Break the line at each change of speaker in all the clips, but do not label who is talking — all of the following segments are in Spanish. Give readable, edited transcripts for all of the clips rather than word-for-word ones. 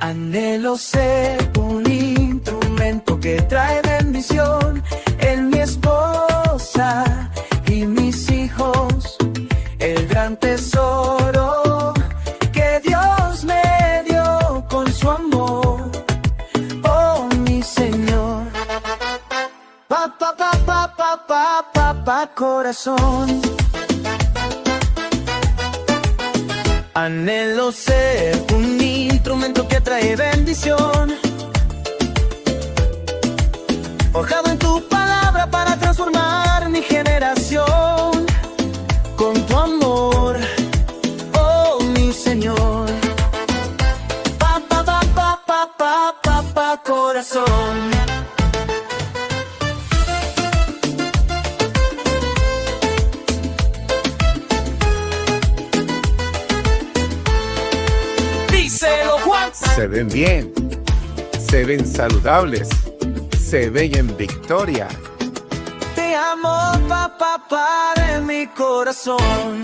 Anhelo ser un instrumento que trae bendición en mi esposa y mis hijos, el gran tesoro que Dios me dio con su amor, oh mi Señor. Corazón. Anhelo ser un instrumento que trae bendición, forjado en tu palabra para transformar mi generación, con tu amor, oh mi Señor. Corazón. Díselo, Juan.
Se ven bien, se ven saludables, se ven en victoria.
Te amo, papá, de mi corazón.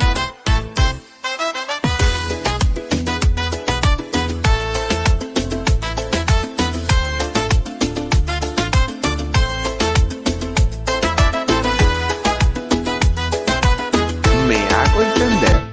Me hago entender.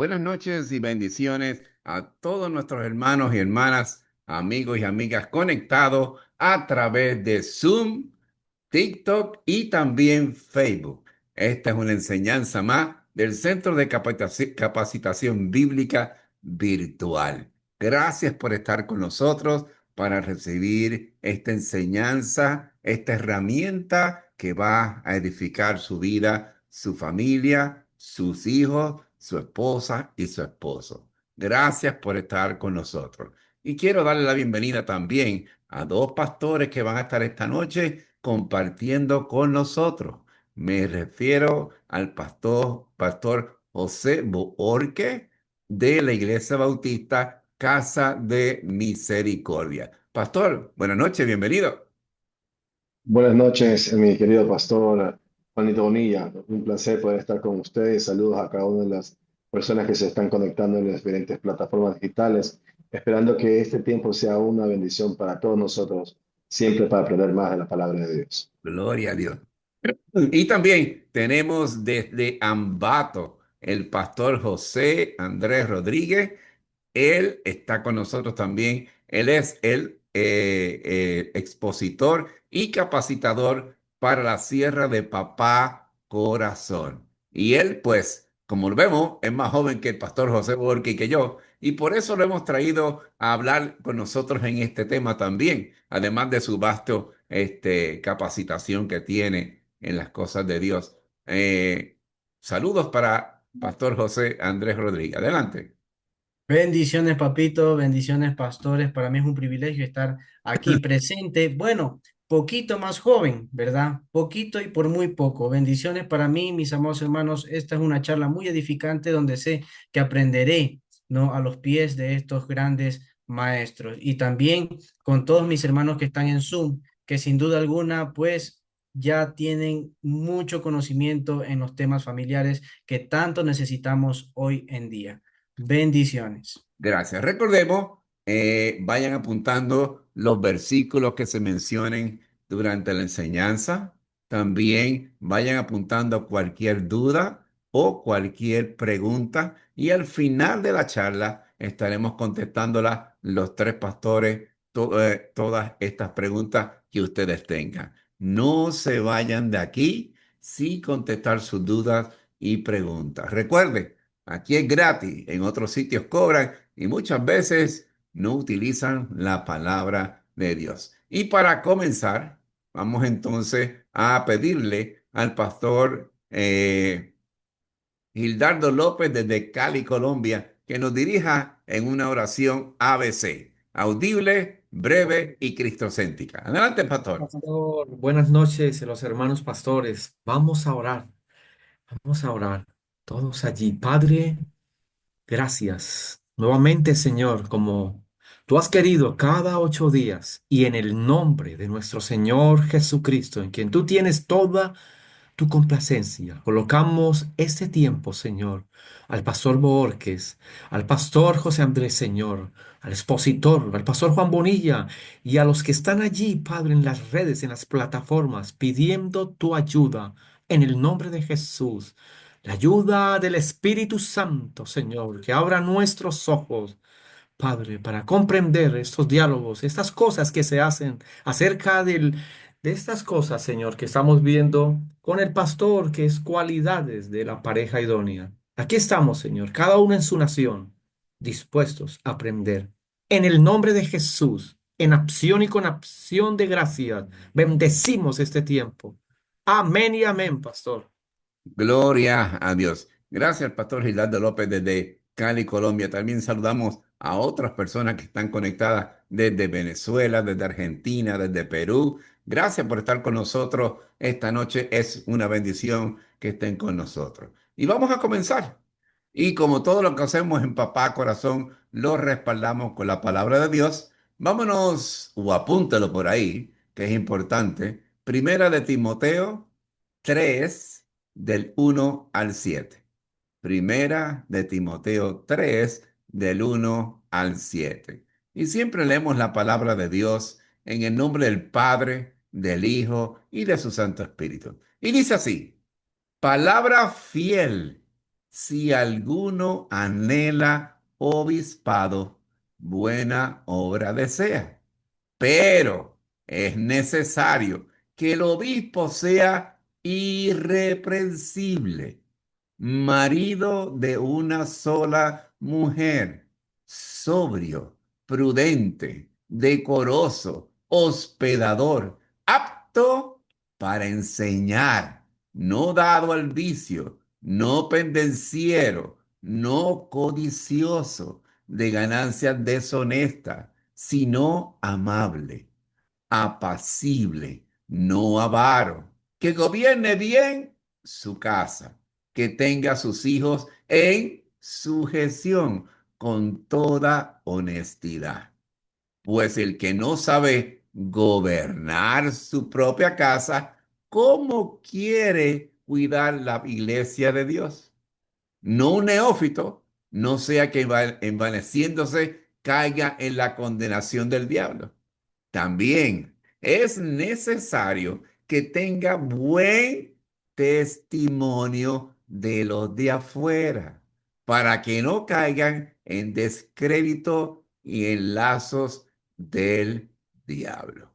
Buenas noches y bendiciones a todos nuestros hermanos y hermanas, amigos y amigas conectados a través de Zoom, TikTok y también Facebook. Esta es una enseñanza más del Centro de Capacitación Bíblica Virtual. Gracias por estar con nosotros para recibir esta enseñanza, esta herramienta que va a edificar su vida, su familia, sus hijos, su esposa y su esposo. Gracias por estar con nosotros. Y quiero darle la bienvenida también a dos pastores que van a estar esta noche compartiendo con nosotros. Me refiero al pastor José Boorque de la Iglesia Bautista Casa de Misericordia. Pastor, buenas noches, bienvenido.
Buenas noches, mi querido pastor Juanito Bonilla. Un placer poder estar con ustedes. Saludos a cada una de las personas que se están conectando en las diferentes plataformas digitales, esperando que este tiempo sea una bendición para todos nosotros, siempre para aprender más de la palabra de Dios.
Gloria a Dios. Y también tenemos desde Ambato el pastor José Andrés Rodríguez. Él está con nosotros también. Él es el expositor y capacitador para la Sierra de Papá Corazón. Y él, pues, como lo vemos, es más joven que el pastor José Borque y que yo. Y por eso lo hemos traído a hablar con nosotros en este tema también, además de su vasto capacitación que tiene en las cosas de Dios. Saludos para Pastor José Andrés Rodríguez. Adelante.
Bendiciones, papito, bendiciones, pastores. Para mí es un privilegio estar aquí presente. Bueno, poquito más joven, ¿verdad? Poquito y por muy poco. Bendiciones para mí, mis amados hermanos. Esta es una charla muy edificante donde sé que aprenderé, ¿no? A los pies de estos grandes maestros. Y también con todos mis hermanos que están en Zoom, que sin duda alguna, pues ya tienen mucho conocimiento en los temas familiares que tanto necesitamos hoy en día. Bendiciones.
Gracias. Recordemos, vayan apuntando los versículos que se mencionen durante la enseñanza. También vayan apuntando cualquier duda o cualquier pregunta. Y al final de la charla estaremos contestándolas los tres pastores, todas estas preguntas que ustedes tengan. No se vayan de aquí sin contestar sus dudas y preguntas. Recuerden. Aquí es gratis, en otros sitios cobran y muchas veces no utilizan la palabra de Dios. Y para comenzar, vamos entonces a pedirle al pastor Gildardo López desde Cali, Colombia, que nos dirija en una oración ABC, audible, breve y cristocéntrica. Adelante, pastor.
Pastor, buenas noches, los hermanos pastores. Vamos a orar, vamos a orar. Todos allí. Padre, gracias. Nuevamente, Señor, como tú has querido cada 8 días y en el nombre de nuestro Señor Jesucristo, en quien tú tienes toda tu complacencia. Colocamos este tiempo, Señor, al pastor Borges, al pastor José Andrés, Señor, al expositor, al pastor Juan Bonilla y a los que están allí, Padre, en las redes, en las plataformas, pidiendo tu ayuda en el nombre de Jesús. La ayuda del Espíritu Santo, Señor, que abra nuestros ojos, Padre, para comprender estos diálogos, estas cosas que se hacen acerca de estas cosas, Señor, que estamos viendo con el pastor, que es cualidades de la pareja idónea. Aquí estamos, Señor, cada uno en su nación, dispuestos a aprender. En el nombre de Jesús, en acción y con acción de gracia, bendecimos este tiempo. Amén y amén, pastor.
Gloria a Dios. Gracias, Pastor Gildardo López desde Cali, Colombia. También saludamos a otras personas que están conectadas desde Venezuela, desde Argentina, desde Perú. Gracias por estar con nosotros esta noche. Es una bendición que estén con nosotros. Y vamos a comenzar. Y como todo lo que hacemos en Papá Corazón, lo respaldamos con la palabra de Dios. Vámonos, o apúntalo por ahí, que es importante. Primera de Timoteo 3 del 1 al 7. Primera de Timoteo 3 del 1 al 7. Y siempre leemos la palabra de Dios en el nombre del Padre, del Hijo y de su Santo Espíritu. Y dice así, palabra fiel si alguno anhela obispado, buena obra desea. Pero es necesario que el obispo sea irreprensible, marido de una sola mujer, sobrio, prudente, decoroso, hospedador, apto para enseñar, no dado al vicio, no pendenciero, no codicioso de ganancias deshonestas, sino amable, apacible, no avaro, que gobierne bien su casa, que tenga a sus hijos en sujeción con toda honestidad. Pues el que no sabe gobernar su propia casa, ¿cómo quiere cuidar la iglesia de Dios? No un neófito, no sea que envaneciéndose caiga en la condenación del diablo. También es necesario que tenga buen testimonio de los de afuera, para que no caigan en descrédito y en lazos del diablo.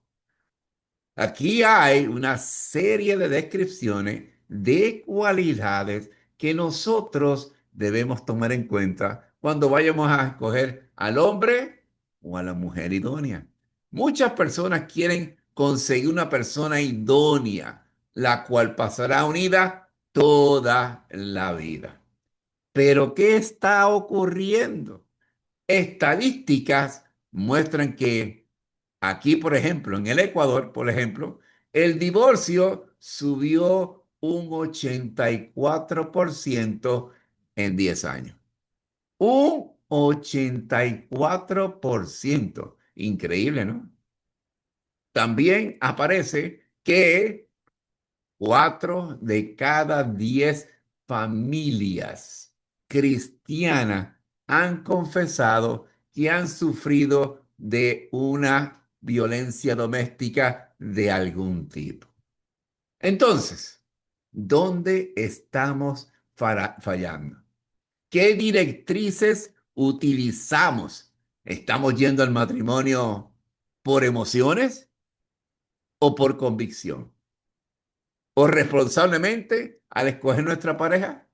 Aquí hay una serie de descripciones de cualidades que nosotros debemos tomar en cuenta cuando vayamos a escoger al hombre o a la mujer idónea. Muchas personas quieren conseguir una persona idónea, la cual pasará unida toda la vida. Pero ¿qué está ocurriendo? Estadísticas muestran que aquí, por ejemplo, en el Ecuador, por ejemplo, el divorcio subió un 84% en 10 años. Un 84%. Increíble, ¿no? También aparece que 4 de cada 10 familias cristianas han confesado que han sufrido de una violencia doméstica de algún tipo. Entonces, ¿dónde estamos fallando? ¿Qué directrices utilizamos? ¿Estamos yendo al matrimonio por emociones o por convicción? ¿O responsablemente al escoger nuestra pareja?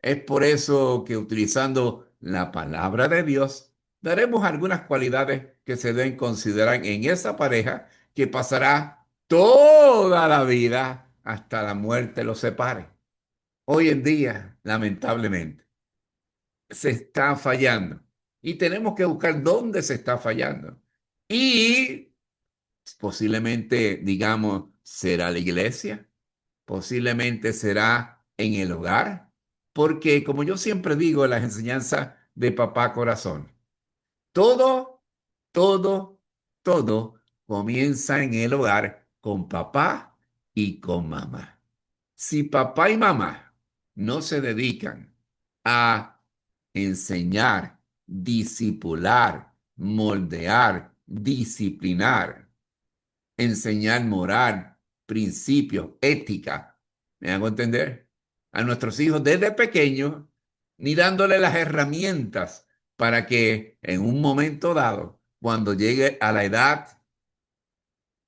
Es por eso que utilizando la palabra de Dios, daremos algunas cualidades que se deben considerar en esa pareja que pasará toda la vida hasta la muerte los separe. Hoy en día, lamentablemente, se está fallando y tenemos que buscar dónde se está fallando. Y posiblemente, digamos, será la iglesia, posiblemente será en el hogar, porque como yo siempre digo en las enseñanzas de Papá Corazón, todo, todo, todo comienza en el hogar con papá y con mamá. Si papá y mamá no se dedican a enseñar, discipular, moldear, disciplinar, enseñar moral, principios, ética, ¿me hago entender? A nuestros hijos desde pequeños, ni dándole las herramientas para que en un momento dado, cuando llegue a la edad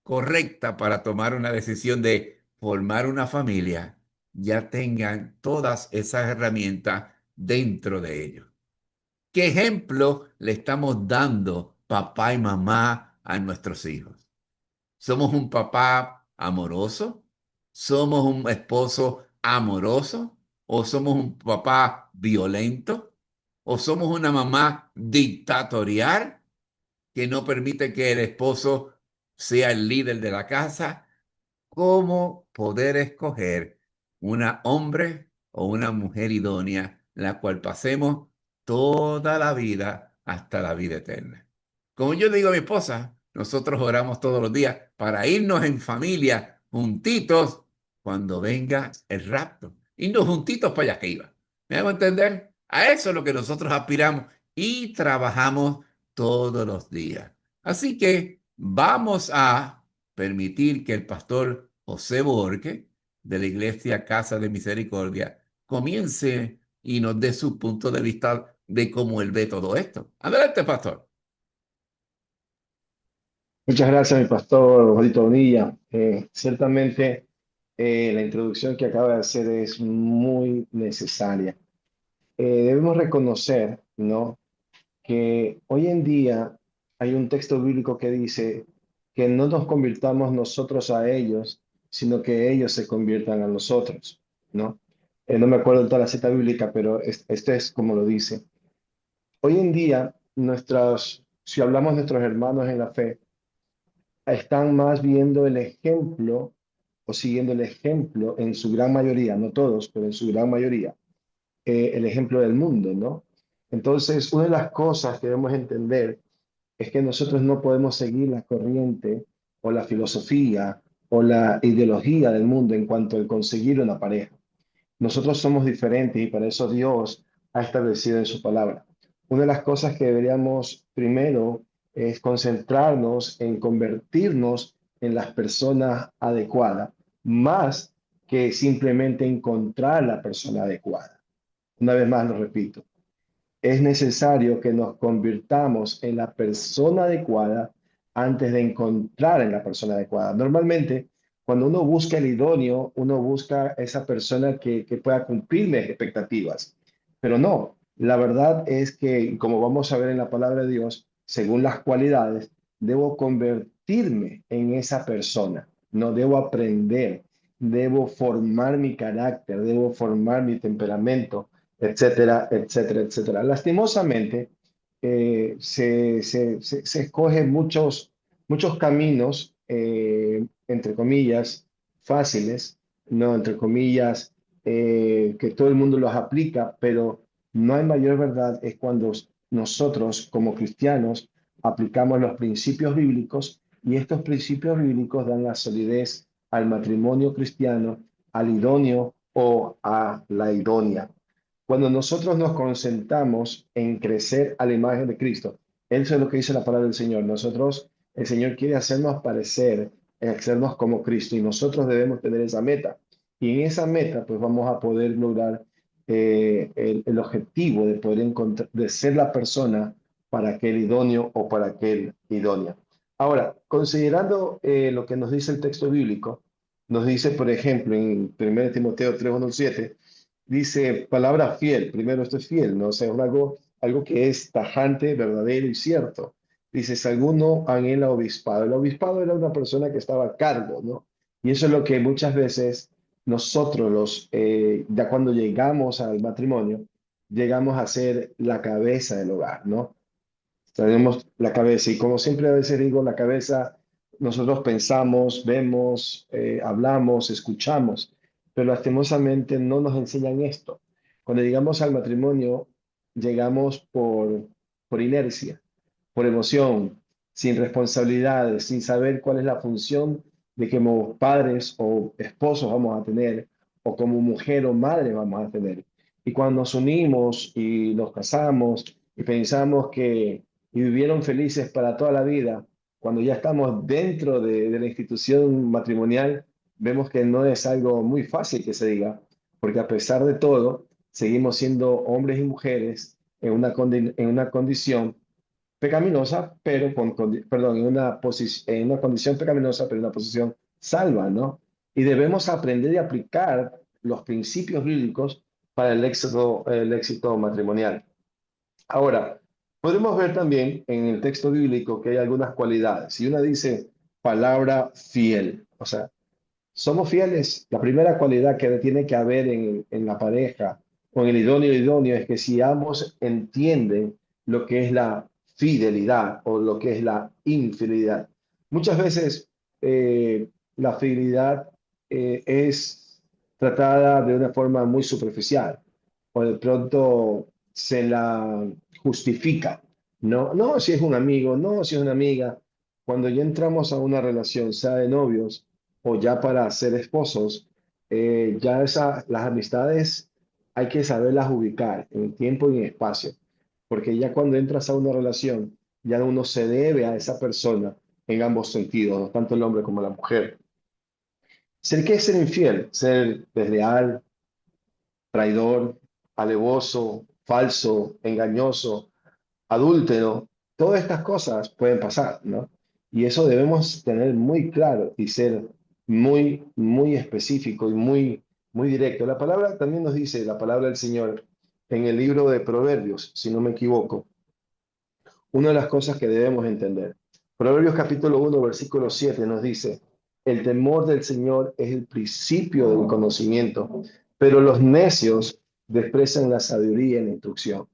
correcta para tomar una decisión de formar una familia, ya tengan todas esas herramientas dentro de ellos. ¿Qué ejemplo le estamos dando papá y mamá a nuestros hijos? ¿Somos un papá amoroso? ¿Somos un esposo amoroso? ¿O somos un papá violento? ¿O somos una mamá dictatorial que no permite que el esposo sea el líder de la casa? ¿Cómo poder escoger una hombre o una mujer idónea, la cual pasemos toda la vida hasta la vida eterna? Como yo digo a mi esposa, nosotros oramos todos los días para irnos en familia, juntitos, cuando venga el rapto. Irnos juntitos para allá arriba. ¿Me hago entender? A eso es lo que nosotros aspiramos y trabajamos todos los días. Así que vamos a permitir que el pastor José Borque de la Iglesia Casa de Misericordia comience y nos dé su punto de vista de cómo él ve todo esto. Adelante, pastor.
Muchas gracias, mi pastor Juanito Bonilla. Ciertamente, la introducción que acaba de hacer es muy necesaria. Debemos reconocer, ¿no?, que hoy en día hay un texto bíblico que dice que no nos convirtamos nosotros a ellos, sino que ellos se conviertan a nosotros, ¿no? No me acuerdo de toda la cita bíblica, pero este es como lo dice. Hoy en día, si hablamos de nuestros hermanos en la fe, están más viendo el ejemplo o siguiendo el ejemplo en su gran mayoría, no todos, pero en su gran mayoría, el ejemplo del mundo, ¿no? Entonces, una de las cosas que debemos entender es que nosotros no podemos seguir la corriente o la filosofía o la ideología del mundo en cuanto al conseguir una pareja. Nosotros somos diferentes y para eso Dios ha establecido en su palabra. Una de las cosas que deberíamos primero es concentrarnos en convertirnos en las personas adecuadas, más que simplemente encontrar la persona adecuada. Una vez más lo repito, es necesario que nos convirtamos en la persona adecuada antes de encontrar en la persona adecuada. Normalmente, cuando uno busca el idóneo, uno busca esa persona que pueda cumplir mis expectativas. Pero no, la verdad es que, como vamos a ver en la palabra de Dios, según las cualidades, debo convertirme en esa persona. No debo aprender, debo formar mi carácter, debo formar mi temperamento, etcétera, etcétera, etcétera. Lastimosamente, se escogen muchos caminos, entre comillas, fáciles, no, entre comillas, que todo el mundo los aplica, pero no hay mayor verdad es cuando nosotros como cristianos aplicamos los principios bíblicos y estos principios bíblicos dan la solidez al matrimonio cristiano, al idóneo o a la idónea. Cuando nosotros nos concentramos en crecer a la imagen de Cristo, eso es lo que dice la palabra del Señor. El Señor quiere hacernos parecer, hacernos como Cristo y nosotros debemos tener esa meta. Y en esa meta, pues vamos a poder lograr el objetivo de poder encontrar, de ser la persona para aquel idóneo o para aquel idónea. Ahora, considerando lo que nos dice el texto bíblico, nos dice, por ejemplo, en 1 Timoteo 3:1-7, dice palabra fiel. Primero, esto es fiel, ¿no? O sea, es algo que es tajante, verdadero y cierto. Dice, si alguno anhela obispado. El obispado era una persona que estaba a cargo, ¿no? Y eso es lo que muchas veces nosotros, ya cuando llegamos al matrimonio, llegamos a ser la cabeza del hogar, ¿no? Tenemos la cabeza y como siempre a veces digo, la cabeza, nosotros pensamos, vemos, hablamos, escuchamos, pero lastimosamente no nos enseñan esto. Cuando llegamos al matrimonio, llegamos por inercia, por emoción, sin responsabilidades, sin saber cuál es la función de que como padres o esposos vamos a tener, o como mujer o madre vamos a tener. Y cuando nos unimos y nos casamos y pensamos que y vivieron felices para toda la vida, cuando ya estamos dentro de la institución matrimonial, vemos que no es algo muy fácil que se diga, porque a pesar de todo, seguimos siendo hombres y mujeres en una condición pecaminosa, pero perdón, en una condición pecaminosa, pero en una posición salva, ¿no? Y debemos aprender y aplicar los principios bíblicos para el éxito matrimonial. Ahora, podemos ver también en el texto bíblico que hay algunas cualidades. Y una dice palabra fiel. O sea, somos fieles. La primera cualidad que tiene que haber en la pareja con el idóneo idóneo es que si ambos entienden lo que es la fidelidad o lo que es la infidelidad. Muchas veces la fidelidad es tratada de una forma muy superficial o de pronto se la justifica. No, no, si es un amigo, no, si es una amiga. Cuando ya entramos a una relación, sea de novios, o ya para ser esposos, las amistades hay que saberlas ubicar en tiempo y en espacio, porque ya cuando entras a una relación, ya uno se debe a esa persona en ambos sentidos, ¿no? Tanto el hombre como la mujer. ¿Qué es ser infiel? Ser desleal, traidor, alevoso, falso, engañoso, adúltero, todas estas cosas pueden pasar, ¿no? Y eso debemos tener muy claro y ser muy, muy específico y muy, muy directo. La palabra también nos dice, la palabra del Señor, en el libro de Proverbios, si no me equivoco, una de las cosas que debemos entender. Proverbios capítulo 1, versículo 7 nos dice, el temor del Señor es el principio del conocimiento, pero los necios desprecian la sabiduría y la instrucción.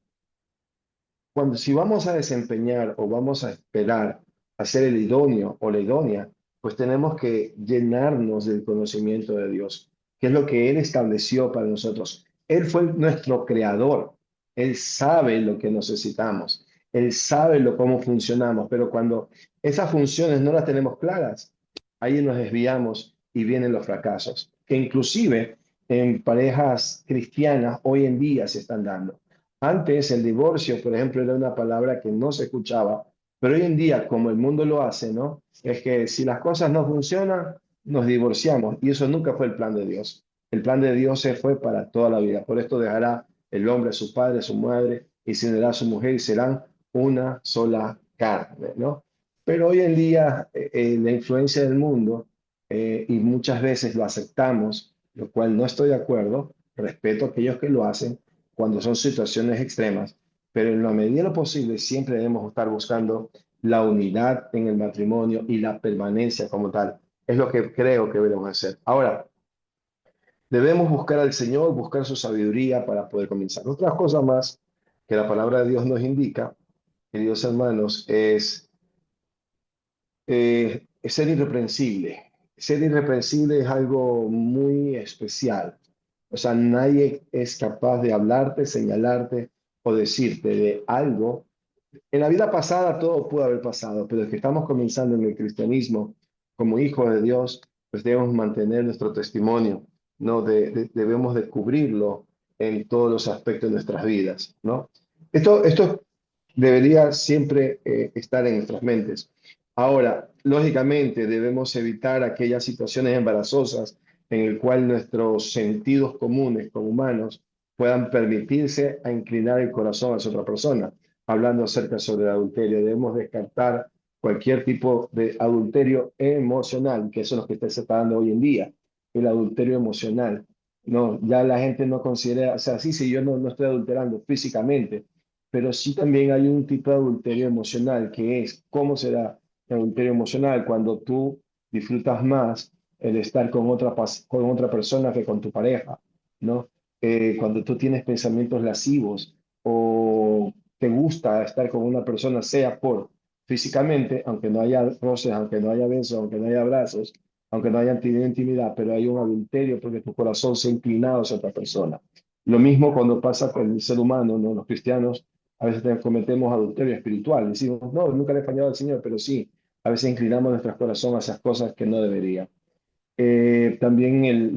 Cuando si vamos a desempeñar o vamos a esperar a ser el idóneo o la idónea, pues tenemos que llenarnos del conocimiento de Dios, que es lo que Él estableció para nosotros. Él fue nuestro creador. Él sabe lo que necesitamos. Él sabe cómo funcionamos, pero cuando esas funciones no las tenemos claras, ahí nos desviamos y vienen los fracasos, que inclusive en parejas cristianas hoy en día se están dando. Antes el divorcio, por ejemplo, era una palabra que no se escuchaba, pero hoy en día, como el mundo lo hace, ¿no? Es que si las cosas no funcionan, nos divorciamos y eso nunca fue el plan de Dios. El plan de Dios se fue para toda la vida. Por esto dejará el hombre a su padre, a su madre y se unirá a su mujer y serán una sola carne, ¿no? Pero hoy en día la influencia del mundo y muchas veces lo aceptamos, lo cual no estoy de acuerdo, respeto a aquellos que lo hacen cuando son situaciones extremas, pero en la medida de lo posible siempre debemos estar buscando la unidad en el matrimonio y la permanencia como tal. Es lo que creo que debemos hacer. Ahora, debemos buscar al Señor, buscar su sabiduría para poder comenzar. Otra cosa más que la palabra de Dios nos indica, queridos hermanos, es ser irreprensible. Ser irreprensible es algo muy especial. O sea, nadie es capaz de hablarte, señalarte o decirte de algo. En la vida pasada todo pudo haber pasado, pero es que estamos comenzando en el cristianismo como hijos de Dios, pues debemos mantener nuestro testimonio, ¿no? Debemos descubrirlo en todos los aspectos de nuestras vidas, ¿no? Esto debería siempre estar en nuestras mentes. Ahora, lógicamente, debemos evitar aquellas situaciones embarazosas en el cual nuestros sentidos comunes como humanos puedan permitirse a inclinar el corazón hacia otra persona. Hablando acerca sobre el adulterio, debemos descartar cualquier tipo de adulterio emocional, que eso es lo que se está dando hoy en día, el adulterio emocional. No, ya la gente no considera, o sea, sí, yo no estoy adulterando físicamente, pero sí también hay un tipo de adulterio emocional, que es cómo se da el adulterio emocional cuando tú disfrutas más el estar con otra persona que con tu pareja, ¿no? Cuando tú tienes pensamientos lascivos o te gusta estar con una persona, sea por físicamente, aunque no haya roces, aunque no haya besos, aunque no haya abrazos, aunque no haya tenido intimidad, pero hay un adulterio porque tu corazón se ha inclinado hacia otra persona. Lo mismo cuando pasa con el ser humano, ¿no? Los cristianos a veces cometemos adulterio espiritual. Decimos, no, nunca le he fallado al Señor, pero sí, a veces inclinamos nuestro corazón hacia cosas que no debería. También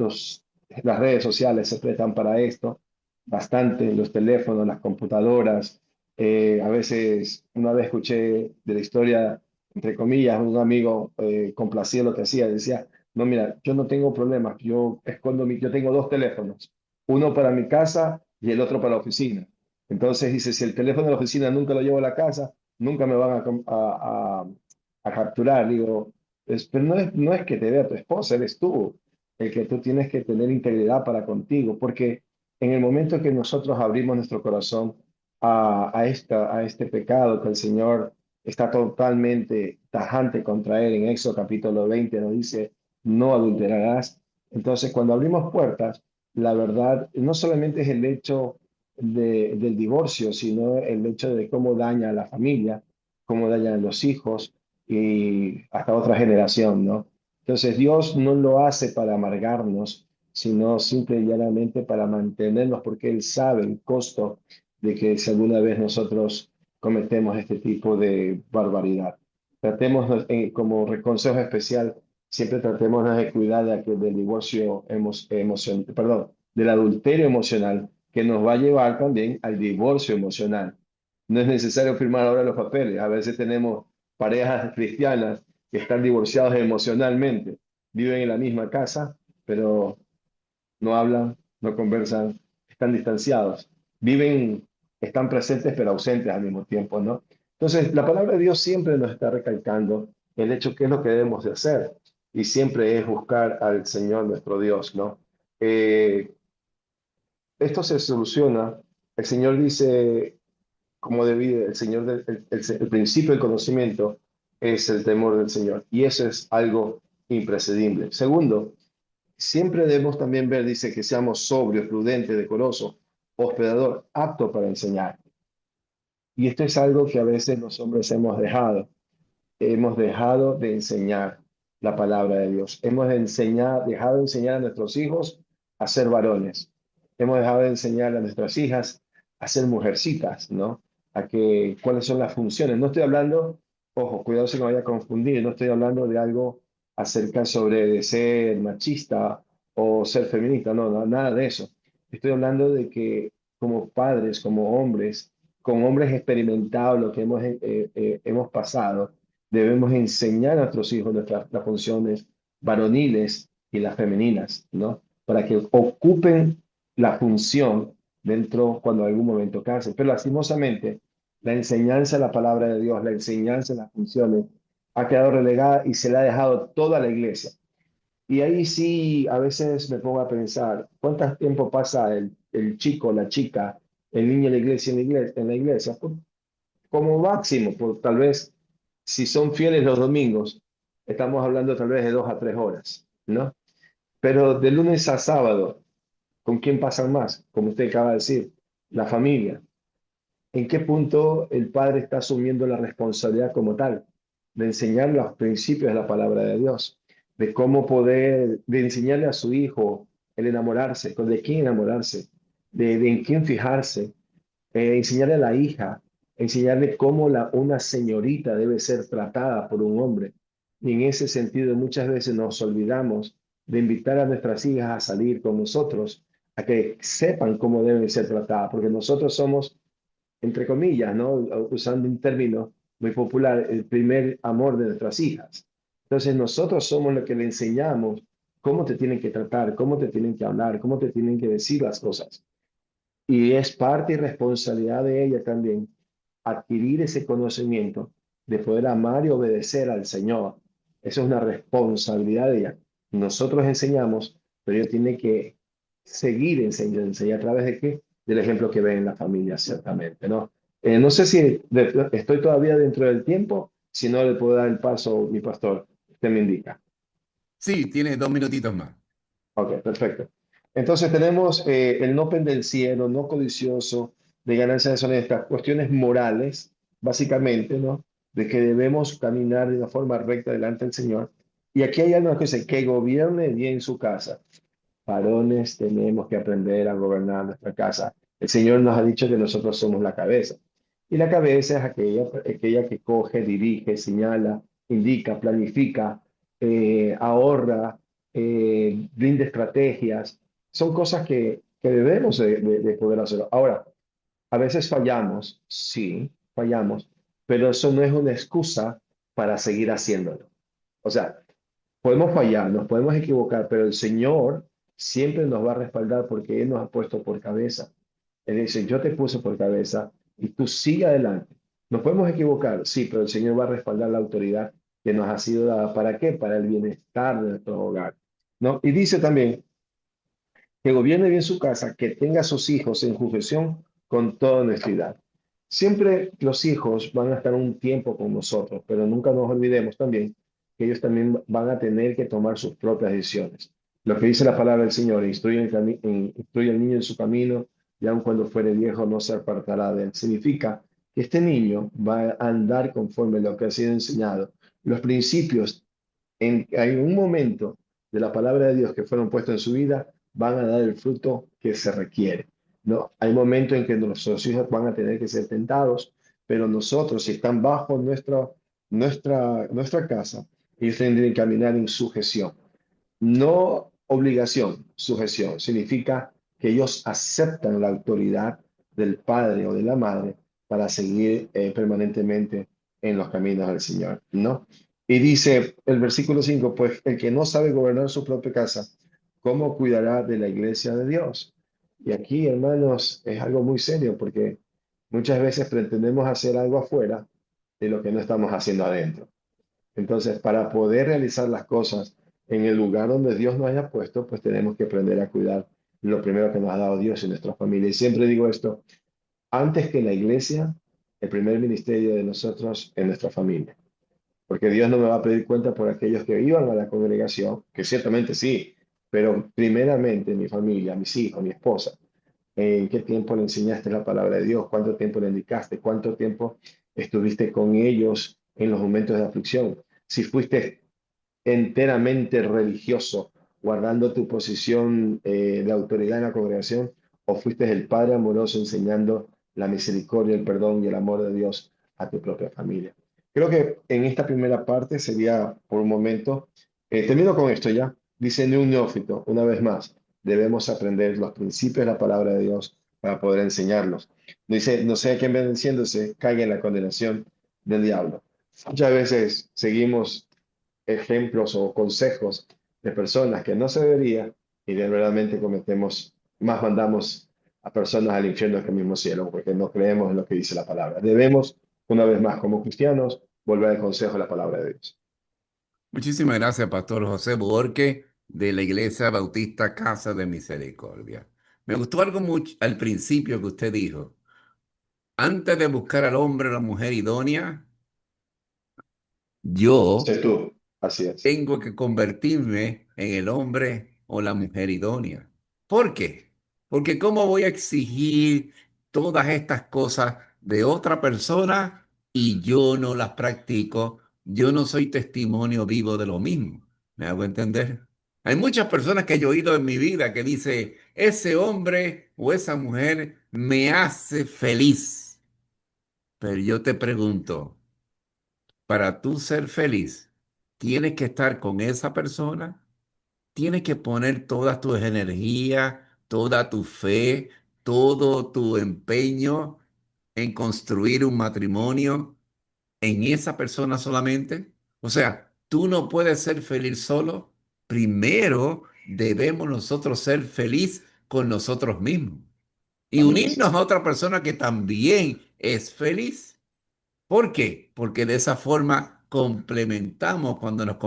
las redes sociales se prestan para esto bastante, los teléfonos, las computadoras. A veces, una vez escuché de la historia, entre comillas, un amigo complacía lo que hacía. Decía, no, mira, yo no tengo problemas, yo tengo dos teléfonos, uno para mi casa y el otro para la oficina. Entonces dice, si el teléfono de la oficina nunca lo llevo a la casa, nunca me van a capturar. Digo, pero no es que te vea tu esposa, eres tú el que tú tienes que tener integridad para contigo, porque en el momento que nosotros abrimos nuestro corazón a este pecado que el Señor está totalmente tajante contra él, en Éxodo capítulo 20 nos dice, no adulterarás. Entonces, cuando abrimos puertas, la verdad no solamente es el hecho del divorcio, sino el hecho de cómo daña a la familia, cómo daña a los hijos, y hasta otra generación, ¿no? Entonces Dios no lo hace para amargarnos, sino simple y llanamente para mantenernos, porque Él sabe el costo de que si alguna vez nosotros cometemos este tipo de barbaridad. Tratemos, como consejo especial, siempre tratemos de cuidar del divorcio perdón, del adulterio emocional, que nos va a llevar también al divorcio emocional. No es necesario firmar ahora los papeles. A veces tenemos parejas cristianas que están divorciados emocionalmente, viven en la misma casa, pero no hablan, no conversan, están distanciados. viven, están presentes pero ausentes al mismo tiempo, ¿no? Entonces, la palabra de Dios siempre nos está recalcando el hecho que es lo que debemos de hacer y siempre es buscar al Señor nuestro Dios, ¿no? Eh, Esto se soluciona, el Señor dice, como debía, el Señor, el principio del conocimiento es el temor del Señor y eso es algo imprescindible. Segundo, siempre debemos también ver, dice, que seamos sobrios, prudentes, decorosos, hospedador, apto para enseñar. Y esto es algo que a veces los hombres hemos dejado de enseñar la palabra de Dios. Dejado de enseñar a nuestros hijos a ser varones. Hemos dejado de enseñar a nuestras hijas a ser mujercitas, ¿no? Cuáles son las funciones. No estoy hablando, ojo, cuidado si me vaya a confundir, no estoy hablando de algo acerca sobre de ser machista o ser feminista, no, no, nada de eso. Estoy hablando de que como padres, como hombres, con hombres experimentados, lo que hemos pasado, debemos enseñar a nuestros hijos las funciones varoniles y las femeninas, ¿no? Para que ocupen la función dentro cuando en algún momento cansen. Pero lastimosamente, la enseñanza de la palabra de Dios, la enseñanza de las funciones, ha quedado relegada y se la ha dejado toda la iglesia. Y ahí sí, a veces me pongo a pensar, ¿cuánto tiempo pasa el chico, la chica, el niño en la iglesia, en la iglesia? Como máximo, por tal vez, si son fieles los domingos, estamos hablando tal vez de 2 a 3 horas, ¿no? Pero de lunes a sábado, ¿con quién pasan más? Como usted acaba de decir, la familia. ¿En qué punto el padre está asumiendo la responsabilidad como tal de enseñar los principios de la palabra de Dios, de cómo poder, de enseñarle a su hijo el enamorarse, de quién enamorarse, de en quién fijarse, enseñarle a la hija, enseñarle cómo una señorita debe ser tratada por un hombre? Y en ese sentido muchas veces nos olvidamos de invitar a nuestras hijas a salir con nosotros, a que sepan cómo deben ser tratadas, porque nosotros somos, entre comillas, ¿no? Usando un término muy popular, el primer amor de nuestras hijas. Entonces nosotros somos los que le enseñamos cómo te tienen que tratar, cómo te tienen que hablar, cómo te tienen que decir las cosas. Y es parte y responsabilidad de ella también adquirir ese conocimiento de poder amar y obedecer al Señor. Eso es una responsabilidad de ella. Nosotros enseñamos, pero ella tiene que seguir enseñando, enseñar a través de qué, del ejemplo que ve en la familia, ciertamente, ¿no? No sé si estoy todavía dentro del tiempo, si no le puedo dar el paso, mi pastor, usted me indica.
Sí, tiene 2 minutitos más.
Ok, perfecto. Entonces tenemos el no pendenciero, no codicioso, de ganancias deshonestas, cuestiones morales, básicamente, ¿no? De que debemos caminar de una forma recta delante del Señor. Y aquí hay algo que dice, que gobierne bien su casa. Varones, tenemos que aprender a gobernar nuestra casa. El Señor nos ha dicho que nosotros somos la cabeza. Y la cabeza es aquella que coge, dirige, señala, indica, planifica, ahorra, brinda estrategias. Son cosas que debemos de poder hacer. Ahora, a veces fallamos, sí, fallamos, pero eso no es una excusa para seguir haciéndolo. O sea, podemos fallar, nos podemos equivocar, pero el Señor siempre nos va a respaldar porque Él nos ha puesto por cabeza. Él dice, yo te puse por cabeza y tú sigue adelante. Nos podemos equivocar, sí, pero el Señor va a respaldar la autoridad que nos ha sido dada. ¿Para qué? Para el bienestar de nuestro hogar, ¿no? Y dice también que gobierne bien su casa, que tenga a sus hijos en sujeción con toda honestidad. Siempre los hijos van a estar un tiempo con nosotros, pero nunca nos olvidemos también que ellos también van a tener que tomar sus propias decisiones. Lo que dice la palabra del Señor, instruye al niño en su camino, y aun cuando fuere viejo no se apartará de él. Significa que este niño va a andar conforme a lo que ha sido enseñado. Los principios hay un momento de la palabra de Dios que fueron puestos en su vida, van a dar el fruto que se requiere, ¿no? Hay momentos en que nuestros hijos van a tener que ser tentados, pero nosotros, si están bajo nuestra casa, ellos tienen que caminar en sujeción. No obligación, sujeción. Significa que ellos aceptan la autoridad del padre o de la madre para seguir permanentemente en los caminos del Señor, ¿no? Y dice el versículo 5, pues el que no sabe gobernar su propia casa, ¿cómo cuidará de la iglesia de Dios? Y aquí, hermanos, es algo muy serio porque muchas veces pretendemos hacer algo afuera de lo que no estamos haciendo adentro. Entonces, para poder realizar las cosas en el lugar donde Dios nos haya puesto, pues tenemos que aprender a cuidar lo primero que nos ha dado Dios en nuestra familia. Y siempre digo esto, antes que la iglesia, el primer ministerio de nosotros es nuestra familia. Porque Dios no me va a pedir cuenta por aquellos que iban a la congregación, que ciertamente sí, pero primeramente mi familia, mis hijos, mi esposa. ¿En qué tiempo le enseñaste la palabra de Dios? ¿Cuánto tiempo le indicaste? ¿Cuánto tiempo estuviste con ellos en los momentos de aflicción? Si fuiste enteramente religioso, guardando tu posición de autoridad en la congregación, o fuiste el Padre amoroso enseñando la misericordia, el perdón y el amor de Dios a tu propia familia. Creo que en esta primera parte sería por un momento, termino con esto ya, dice un neófito, una vez más, debemos aprender los principios de la palabra de Dios para poder enseñarlos. Dice, no sea quien venciéndose caiga en la condenación del diablo. Muchas veces seguimos ejemplos o consejos de personas que no se debería y de verdaderamente cometemos, más mandamos a personas al infierno que al mismo cielo, porque no creemos en lo que dice la palabra. Debemos, una vez más, como cristianos, volver al consejo de la palabra de Dios.
Muchísimas gracias, Pastor José Borque, de la Iglesia Bautista Casa de Misericordia. Me gustó algo mucho al principio que usted dijo. Antes de buscar al hombre o la mujer idónea, yo
Sé tú, así es.
tengo que convertirme en el hombre o la mujer idónea. ¿Por qué? Porque ¿cómo voy a exigir todas estas cosas de otra persona y yo no las practico? Yo no soy testimonio vivo de lo mismo. ¿Me hago entender? Hay muchas personas que yo he oído en mi vida que dice, ese hombre o esa mujer me hace feliz. Pero yo te pregunto, para tú ser feliz, tienes que estar con esa persona, tienes que poner todas tus energías, toda tu fe, todo tu empeño en construir un matrimonio en esa persona solamente. O sea, tú no puedes ser feliz solo. Primero debemos nosotros ser feliz con nosotros mismos y
Amén, así
unirnos
es.
a otra persona que también es feliz. ¿Por qué? Porque de esa forma complementamos cuando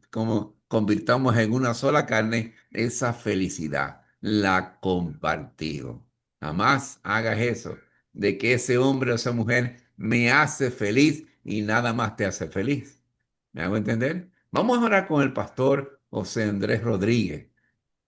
como convirtamos en una sola carne esa felicidad, la compartimos. Jamás hagas eso, de que ese hombre o esa mujer me hace feliz y nada más te hace feliz. ¿Me hago entender? Vamos a orar con el pastor José Andrés Rodríguez.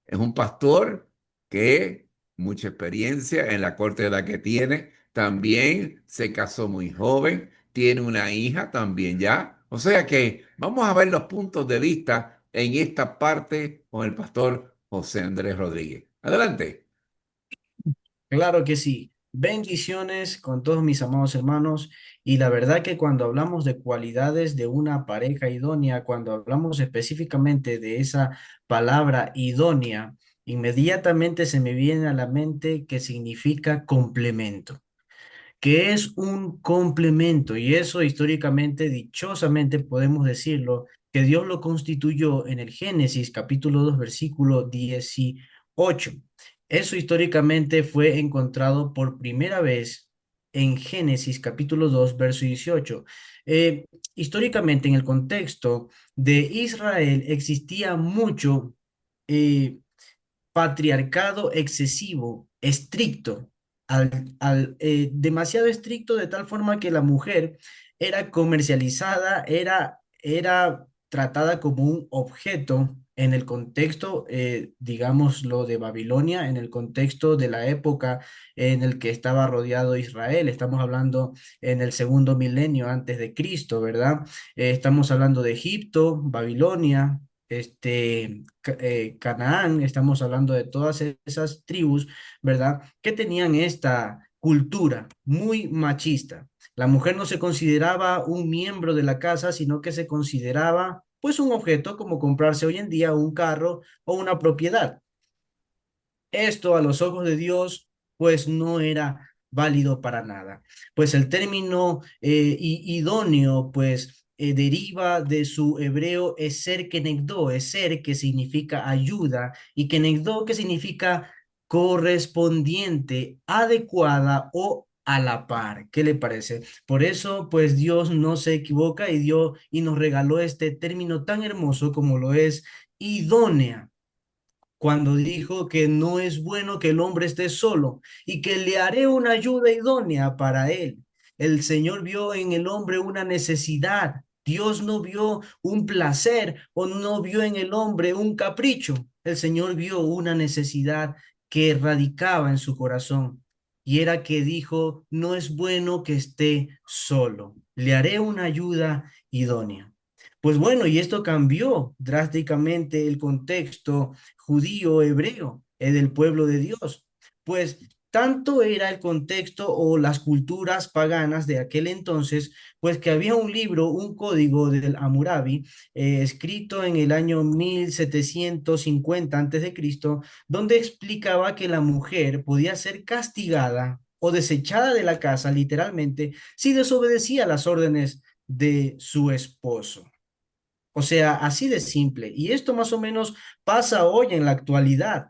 Es un pastor que mucha experiencia en la corte de la que tiene. También se casó muy joven, tiene una hija también ya. O sea que vamos a ver los puntos de vista en esta parte con el pastor José Andrés Rodríguez. Adelante.
Claro que sí. Bendiciones con todos mis amados hermanos. Y la verdad que cuando hablamos de cualidades de una pareja idónea, cuando hablamos específicamente de esa palabra idónea, inmediatamente se me viene a la mente que significa complemento, que es un complemento, y eso históricamente, dichosamente podemos decirlo, que Dios lo constituyó en el Génesis capítulo 2 versículo 18. Eso históricamente fue encontrado por primera vez en Génesis capítulo 2 verso 18. Eh, Históricamente en el contexto de Israel existía mucho eh, patriarcado excesivo, estricto, demasiado estricto de tal forma que la mujer era comercializada, era tratada como un objeto en el contexto, digámoslo, de Babilonia, en el contexto de la época en el que estaba rodeado Israel. Estamos hablando en el segundo milenio antes de Cristo, ¿verdad? Estamos hablando de Egipto, Babilonia, Canaán, estamos hablando de todas esas tribus, ¿verdad? Que tenían esta cultura muy machista. La mujer no se consideraba un miembro de la casa, sino que se consideraba pues un objeto como comprarse hoy en día un carro o una propiedad. Esto a los ojos de Dios, pues no era válido para nada. Pues el término idóneo, pues deriva de su hebreo eser kenegdo, eser que significa ayuda y kenegdo que significa correspondiente, adecuada o a la par. ¿Qué le parece? Por eso, pues Dios no se equivoca y dio y nos regaló este término tan hermoso como lo es idónea, cuando dijo que no es bueno que el hombre esté solo y que le haré una ayuda idónea para él. El Señor vio en el hombre una necesidad. Dios no vio un placer o no vio en el hombre un capricho. El Señor vio una necesidad que radicaba en su corazón y era que dijo, no es bueno que esté solo. Le haré una ayuda idónea. Pues bueno, y esto cambió drásticamente el contexto judío hebreo, del pueblo de Dios. Pues tanto era el contexto o las culturas paganas de aquel entonces, pues que había un libro, un código del Hammurabi, escrito en el año 1750 antes de Cristo, donde explicaba que la mujer podía ser castigada o desechada de la casa, literalmente, si desobedecía las órdenes de su esposo. O sea, así de simple. Y esto más o menos pasa hoy en la actualidad,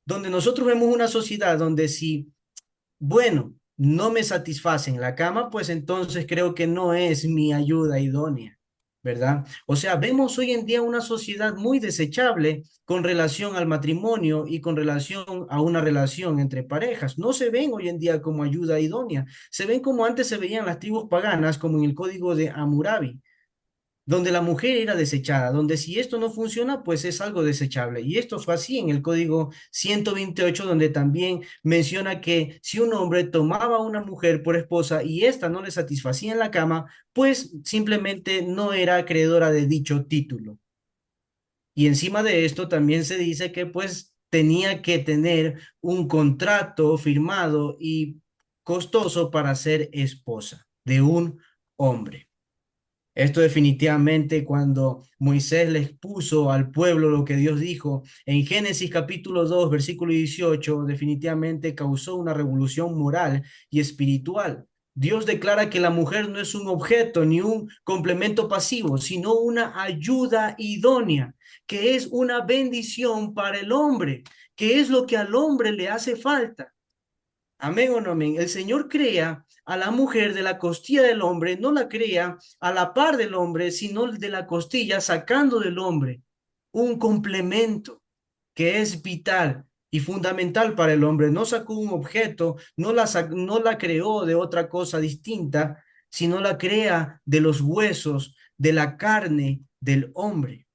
donde nosotros vemos una sociedad donde si, bueno, no me satisface en la cama, pues entonces creo que no es mi ayuda idónea, ¿verdad? O sea, vemos hoy en día una sociedad muy desechable con relación al matrimonio y con relación a una relación entre parejas. No se ven hoy en día como ayuda idónea, se ven como antes se veían las tribus paganas, como en el código de Hammurabi, donde la mujer era desechada, donde si esto no funciona, pues es algo desechable. Y esto fue así en el código 128, donde también menciona que si un hombre tomaba a una mujer por esposa y ésta no le satisfacía en la cama, pues simplemente no era acreedora de dicho título. Y encima de esto también se dice que pues tenía que tener un contrato firmado y costoso para ser esposa de un hombre. Esto definitivamente cuando Moisés le expuso al pueblo lo que Dios dijo en Génesis capítulo 2, versículo 18, definitivamente causó una revolución moral y espiritual. Dios declara que la mujer no es un objeto ni un complemento pasivo, sino una ayuda idónea, que es una bendición para el hombre, que es lo que al hombre le hace falta. Amén o no amén. El Señor crea a la mujer de la costilla del hombre, no la crea a la par del hombre, sino de la costilla, sacando del hombre un complemento que es vital y fundamental para el hombre. No sacó un objeto, no la creó de otra cosa distinta, sino la crea de los huesos, de la carne del hombre,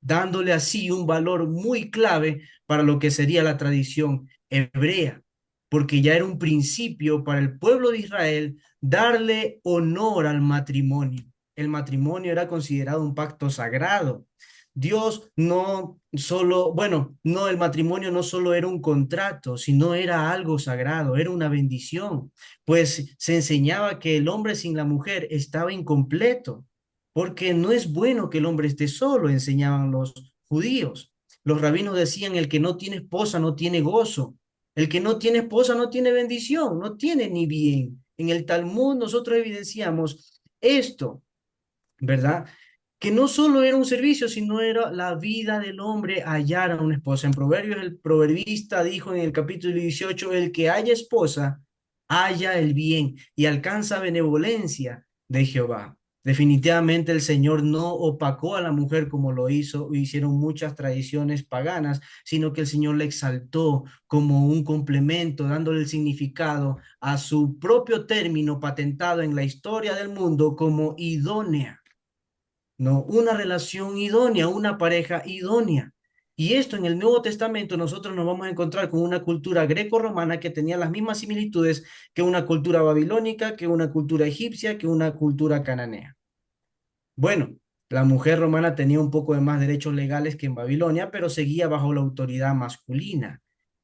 dándole así un valor muy clave para lo que sería la tradición hebrea, porque ya era un principio para el pueblo de Israel darle honor al matrimonio. El matrimonio era considerado un pacto sagrado. Dios no solo, bueno, no, el matrimonio no solo era un contrato, sino era algo sagrado, era una bendición, pues se enseñaba que el hombre sin la mujer estaba incompleto, porque no es bueno que el hombre esté solo, enseñaban los judíos. Los rabinos decían, el que no tiene esposa no tiene gozo, el que no tiene esposa no tiene bendición, no tiene ni bien. En el Talmud nosotros evidenciamos esto, ¿verdad? Que no solo era un servicio, sino era la vida del hombre hallar a una esposa. En Proverbios, el proverbista dijo en el capítulo 18, el que haya esposa, halla el bien y alcanza benevolencia de Jehová. Definitivamente el Señor no opacó a la mujer como lo hicieron muchas tradiciones paganas, sino que el Señor le exaltó como un complemento, dándole el significado a su propio término patentado en la historia del mundo como idónea. No, una relación idónea, una pareja idónea. Y esto en el Nuevo Testamento nosotros nos vamos a encontrar con una cultura greco-romana que tenía las mismas similitudes que una cultura babilónica, que una cultura egipcia, que una cultura cananea. Bueno, la mujer romana tenía un poco de más derechos legales que en Babilonia, pero seguía bajo la autoridad masculina,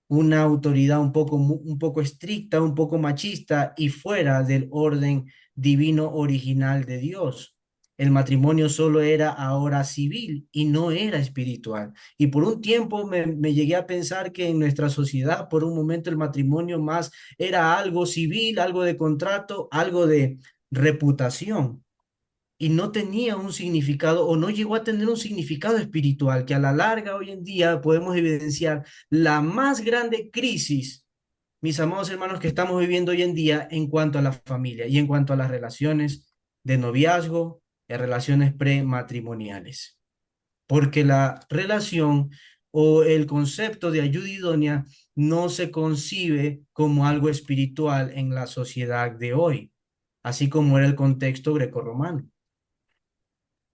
una autoridad un poco estricta, un poco machista y fuera del orden divino original de Dios. El matrimonio solo era ahora civil y no era espiritual. Y por un tiempo me llegué a pensar que en nuestra sociedad, por un momento, el matrimonio más era algo civil, algo de contrato, algo de reputación. y no tenía un significado o no llegó a tener un significado espiritual, que a la larga hoy en día podemos evidenciar la más grande crisis, mis amados hermanos, que estamos viviendo hoy en día en cuanto a la familia y en cuanto a las relaciones de noviazgo y relaciones prematrimoniales. Porque la relación o el concepto de ayuda idónea no se concibe como algo espiritual en la sociedad de hoy, así como era el contexto grecorromano.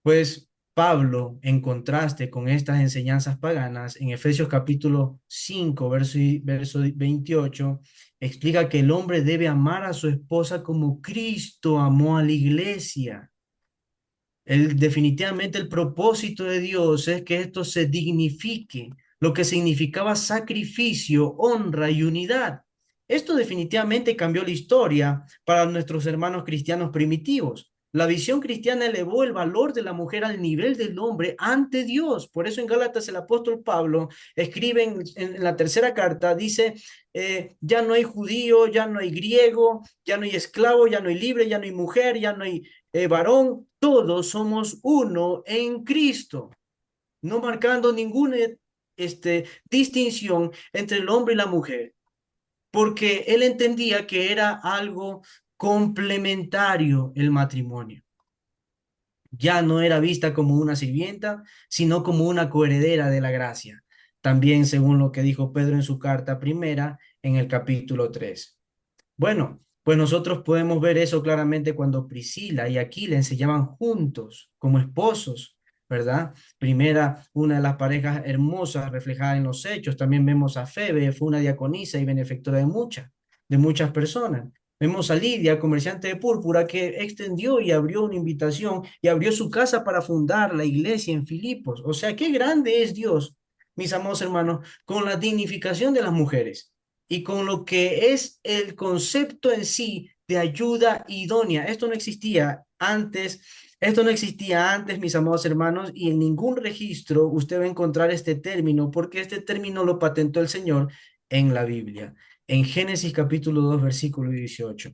Pues Pablo, en contraste con estas enseñanzas paganas, en Efesios capítulo 5, verso 28, explica que el hombre debe amar a su esposa como Cristo amó a la iglesia. Definitivamente el propósito de Dios es que esto se dignifique, lo que significaba sacrificio, honra y unidad. Esto definitivamente cambió la historia para nuestros hermanos cristianos primitivos. La visión cristiana elevó el valor de la mujer al nivel del hombre ante Dios. Por eso en Gálatas el apóstol Pablo escribe en la tercera carta, dice, ya no hay judío, ya no hay griego, ya no hay esclavo, ya no hay libre, ya no hay mujer, ya no hay varón, todos somos uno en Cristo, no marcando ninguna distinción entre el hombre y la mujer, porque él entendía que era algo complementario el matrimonio. Ya no era vista como una sirvienta, sino como una coheredera de la gracia. También según lo que dijo Pedro en su carta primera, en el capítulo 3. Bueno, pues nosotros podemos ver eso claramente cuando Priscila y Aquila se llaman juntos como esposos, ¿verdad? Primera, una de las parejas hermosas reflejada en los hechos. También vemos a Febe, fue una diaconisa y benefactora de muchas personas. Vemos a Lidia, comerciante de púrpura, que extendió y abrió una invitación y abrió su casa para fundar la iglesia en Filipos. O sea, qué grande es Dios, mis amados hermanos, con la dignificación de las mujeres y con lo que es el concepto en sí de ayuda idónea. Esto no existía antes, mis amados hermanos, y en ningún registro usted va a encontrar este término, porque este término lo patentó el Señor en la Biblia, en Génesis capítulo 2, versículo 18.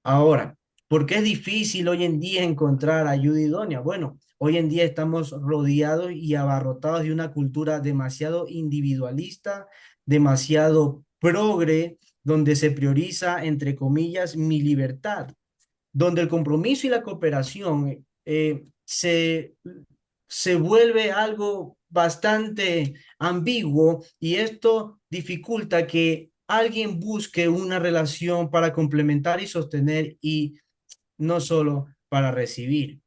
Ahora, ¿por qué es difícil hoy en día encontrar ayuda idónea? Bueno, hoy en día estamos rodeados y abarrotados de una cultura demasiado individualista, demasiado progre, donde se prioriza, entre comillas, mi libertad, donde el compromiso y la cooperación se vuelve algo bastante ambiguo, y esto dificulta que alguien busque una relación para complementar y sostener y no solo para recibir.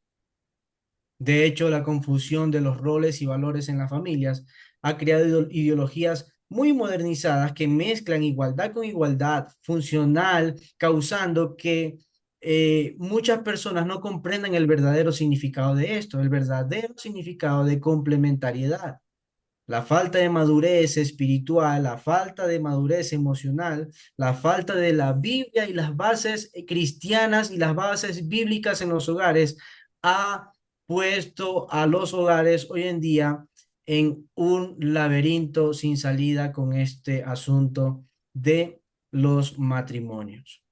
De hecho, la confusión de los roles y valores en las familias ha creado ideologías muy modernizadas que mezclan igualdad con igualdad funcional, causando que muchas personas no comprendan el verdadero significado de esto, el verdadero significado de complementariedad. La falta de madurez espiritual, la falta de madurez emocional, la falta de la Biblia y las bases cristianas y las bases bíblicas en los hogares ha puesto a los hogares hoy en día en un laberinto sin salida con este asunto de los matrimonios.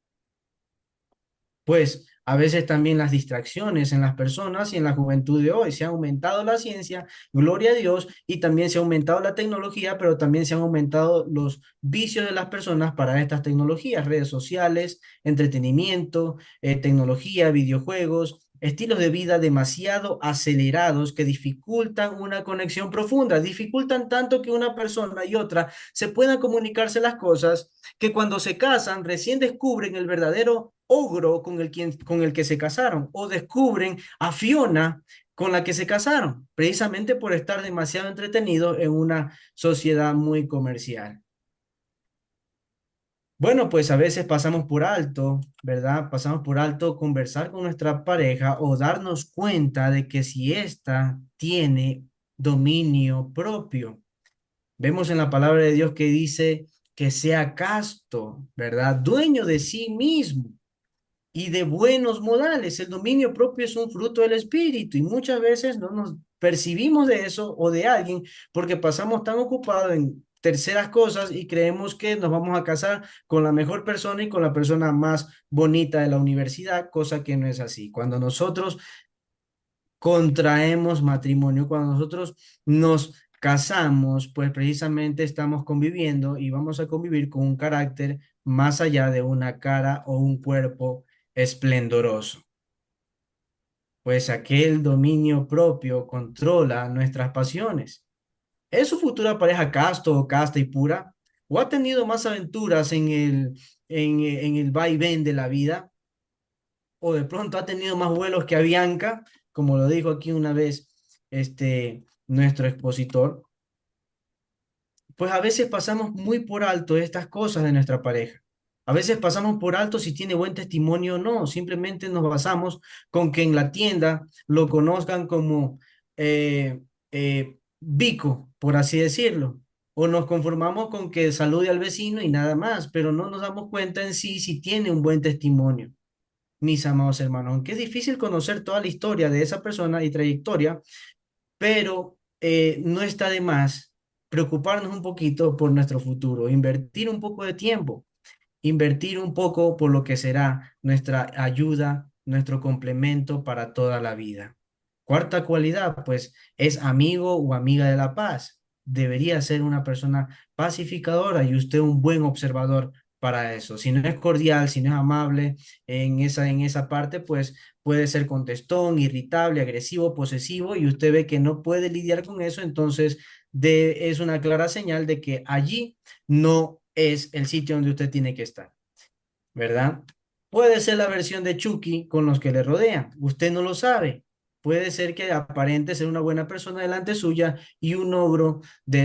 Pues a veces también las distracciones en las personas y en la juventud de hoy. Se ha aumentado la ciencia, gloria a Dios, y también se ha aumentado la tecnología, pero también se han aumentado los vicios de las personas para estas tecnologías, redes sociales, entretenimiento, tecnología, videojuegos, estilos de vida demasiado acelerados que dificultan una conexión profunda, dificultan tanto que una persona y otra se puedan comunicarse las cosas, que cuando se casan recién descubren el verdadero ogro con el que se casaron, o descubren a Fiona con la que se casaron, precisamente por estar demasiado entretenidos en una sociedad muy comercial. Bueno, pues a veces pasamos por alto, ¿verdad? Pasamos por alto conversar con nuestra pareja o darnos cuenta de que si ésta tiene dominio propio. Vemos en la palabra de Dios que dice que sea casto, ¿verdad? Dueño de sí mismo y de buenos modales. El dominio propio es un fruto del espíritu y muchas veces no nos percibimos de eso o de alguien porque pasamos tan ocupados en terceras cosas y creemos que nos vamos a casar con la mejor persona y con la persona más bonita de la universidad, cosa que no es así. Cuando nosotros contraemos matrimonio, cuando nosotros nos casamos, pues precisamente estamos conviviendo y vamos a convivir con un carácter más allá de una cara o un cuerpo esplendoroso, pues aquel dominio propio controla nuestras pasiones. ¿Es su futura pareja casto o casta y pura? ¿O ha tenido más aventuras en el vaivén de la vida? ¿O de pronto ha tenido más vuelos que Avianca, como lo dijo aquí una vez nuestro expositor? Pues a veces pasamos muy por alto estas cosas de nuestra pareja. A veces pasamos por alto si tiene buen testimonio o no. Simplemente nos basamos con que en la tienda lo conozcan como Vico, por así decirlo. O nos conformamos con que salude al vecino y nada más, pero no nos damos cuenta en sí si tiene un buen testimonio, mis amados hermanos. Aunque es difícil conocer toda la historia de esa persona y trayectoria, pero no está de más preocuparnos un poquito por nuestro futuro, invertir un poco de tiempo, invertir un poco por lo que será nuestra ayuda, nuestro complemento para toda la vida. Cuarta cualidad, pues, es amigo o amiga de la paz. Debería ser una persona pacificadora y usted un buen observador para eso. Si no es cordial, si no es amable en esa parte, pues puede ser contestón, irritable, agresivo, posesivo, y usted ve que no puede lidiar con eso, entonces es una clara señal de que allí no es el sitio donde usted tiene que estar, ¿verdad? Puede ser la versión de Chucky con los que le rodean. Usted no lo sabe. Puede ser que aparente ser una buena persona delante suya y un ogro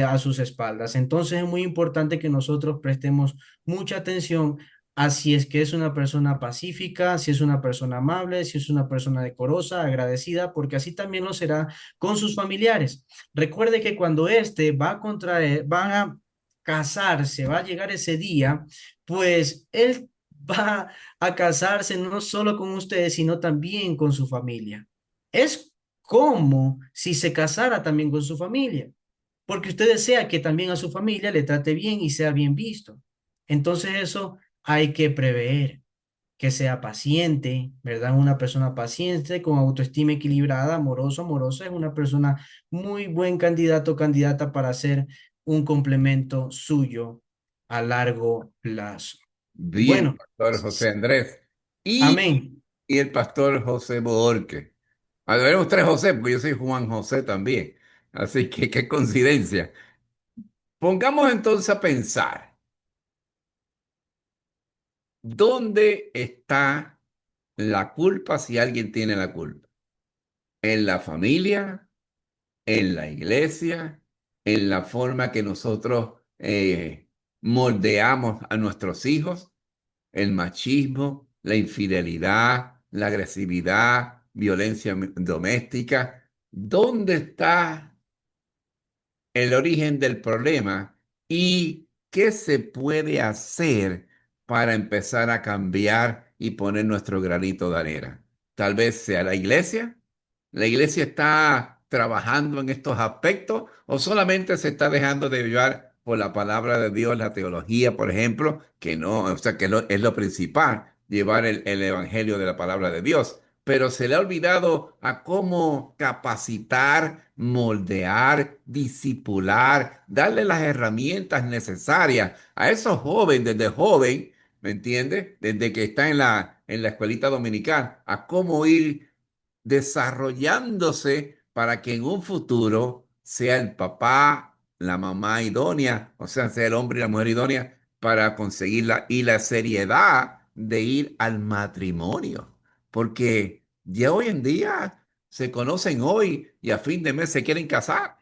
a sus espaldas. Entonces es muy importante que nosotros prestemos mucha atención a si es que es una persona pacífica, si es una persona amable, si es una persona decorosa, agradecida, porque así también lo será con sus familiares. Recuerde que cuando éste va a contraer, van a casarse, va a llegar ese día, pues él va a casarse no solo con ustedes, sino también con su familia. Es como si se casara también con su familia, porque usted desea que también a su familia le trate bien y sea bien visto. Entonces eso hay que prever, que sea paciente, ¿verdad? Una persona paciente, con autoestima equilibrada, amoroso, amorosa, es una persona muy buen candidato o candidata para ser un complemento suyo a largo plazo.
Bien,
Bueno,
Pastor José Andrés. Y,
amén.
y el Pastor José Borque. Tenemos tres José, porque yo soy Juan José también. Así que qué coincidencia. Pongamos entonces a pensar, ¿dónde está la culpa si alguien tiene la culpa? ¿En la familia? ¿En la iglesia? ¿En la forma que nosotros moldeamos a nuestros hijos? El machismo, la infidelidad, la agresividad, violencia doméstica. ¿Dónde está el origen del problema y qué se puede hacer para empezar a cambiar y poner nuestro granito de arena? Tal vez sea la iglesia. ¿La iglesia está trabajando en estos aspectos o solamente se está dejando de llevar por la palabra de Dios, la teología, por ejemplo, que no, o sea, que es lo principal, llevar el evangelio de la palabra de Dios? Pero se le ha olvidado a cómo capacitar, moldear, disipular, darle las herramientas necesarias a esos jóvenes desde joven, ¿me entiendes? Desde que está en la escuelita dominical, a cómo ir desarrollándose para que en un futuro sea el papá, la mamá idónea, o sea, sea el hombre y la mujer idónea para conseguirla y la seriedad de ir al matrimonio. Porque ya hoy en día se conocen hoy y a fin de mes se quieren casar,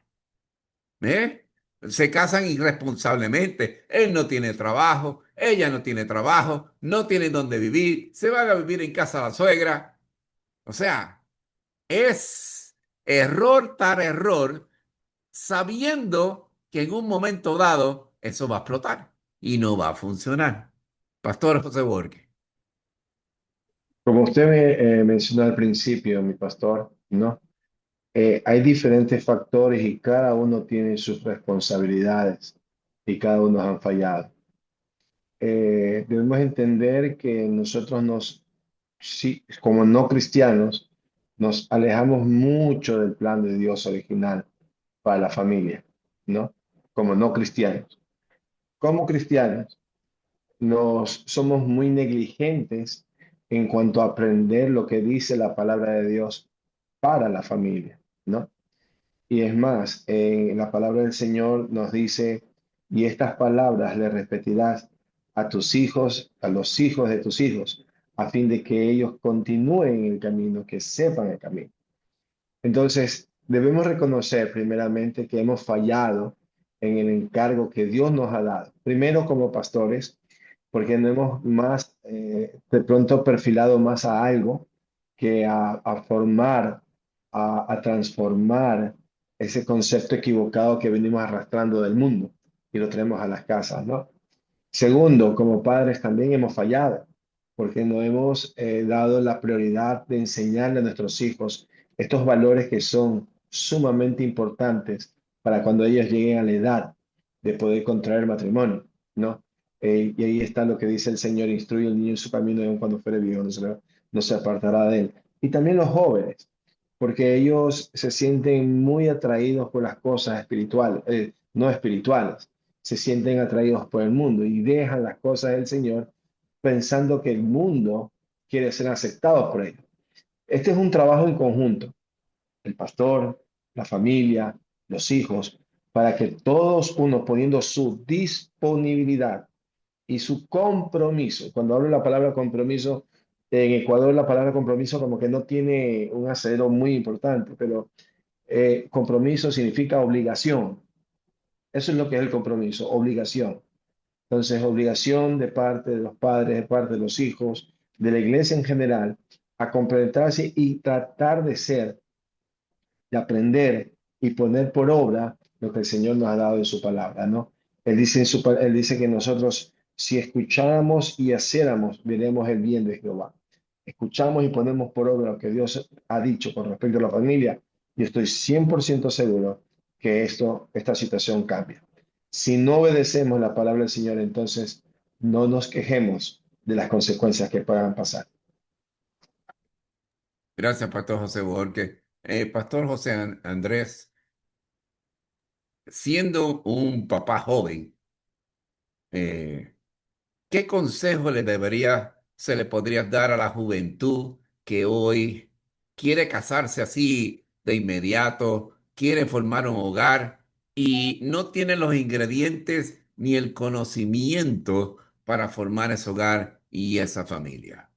¿eh? Se casan irresponsablemente. Él no tiene trabajo, ella no tiene trabajo, no tienen dónde vivir, se van a vivir en casa de la suegra. O sea, es error tras error, sabiendo que en un momento dado eso va a explotar y no va a funcionar. Pastor José Borges.
Como usted me mencionó al principio, mi pastor, ¿no? Hay diferentes factores y cada uno tiene sus responsabilidades. y cada uno han fallado. Debemos entender que nosotros sí, como no cristianos, nos alejamos mucho del plan de Dios original para la familia, ¿no? Como no cristianos. Como cristianos, somos muy negligentes en cuanto a aprender lo que dice la palabra de Dios para la familia, ¿no? Y es más, la palabra del Señor nos dice, y estas palabras le repetirás a tus hijos, a los hijos de tus hijos, a fin de que ellos continúen el camino, que sepan el camino. Entonces, debemos reconocer primeramente que hemos fallado en el encargo que Dios nos ha dado. Primero como pastores, porque no hemos más, de pronto perfilado más a algo que a formar, a transformar ese concepto equivocado que venimos arrastrando del mundo y lo traemos a las casas, ¿no? Segundo, como padres también hemos fallado, porque no hemos dado la prioridad de enseñarle a nuestros hijos estos valores que son sumamente importantes para cuando ellos lleguen a la edad de poder contraer matrimonio, ¿no? Y ahí está lo que dice el Señor: instruye al niño en su camino, y aun cuando fuere viejo no se apartará de él. Y también los jóvenes, porque ellos se sienten muy atraídos por las cosas espirituales, no espirituales, se sienten atraídos por el mundo y dejan las cosas del Señor pensando que el mundo quiere ser aceptado por ellos. Este es un trabajo en conjunto, el pastor, la familia, los hijos, para que todos uno poniendo su disponibilidad y su compromiso. Cuando hablo de la palabra compromiso, en Ecuador la palabra compromiso como que no tiene un acero muy importante, pero compromiso significa obligación. Eso es lo que es el compromiso, obligación. Entonces, obligación de parte de los padres, de parte de los hijos, de la iglesia en general, a complementarse y tratar de ser, de aprender y poner por obra lo que el Señor nos ha dado en su palabra, ¿no? Él dice que nosotros, si escucháramos y hiciéramos, veremos el bien de Jehová. Escuchamos y ponemos por obra lo que Dios ha dicho con respecto a la familia, y estoy 100% seguro que esta situación cambia. Si no obedecemos la palabra del Señor, entonces no nos quejemos de las consecuencias que puedan pasar.
Gracias, Pastor José Borges. Pastor José Andrés, siendo un papá joven, eh, ¿qué consejo se le podría dar a la juventud que hoy quiere casarse así de inmediato, quiere formar un hogar y no tiene los ingredientes ni el conocimiento para formar ese hogar y esa familia?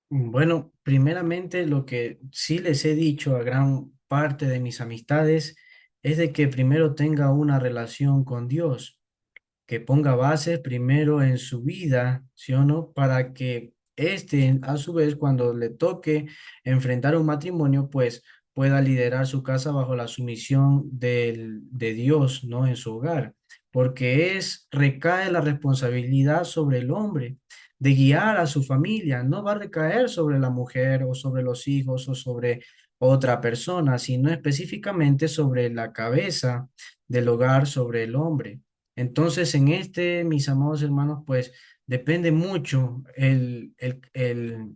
Bueno, primeramente lo que sí les he dicho a gran parte de mis amistades es de que primero tenga una relación con Dios, que ponga bases primero en su vida, ¿sí o no? Para que éste, a su vez, cuando le toque enfrentar un matrimonio, pues pueda liderar su casa bajo la sumisión de Dios, ¿no? En su hogar, porque recae la responsabilidad sobre el hombre de guiar a su familia, no va a recaer sobre la mujer o sobre los hijos o sobre otra persona, sino específicamente sobre la cabeza del hogar, sobre el hombre. Entonces, mis amados hermanos, pues depende mucho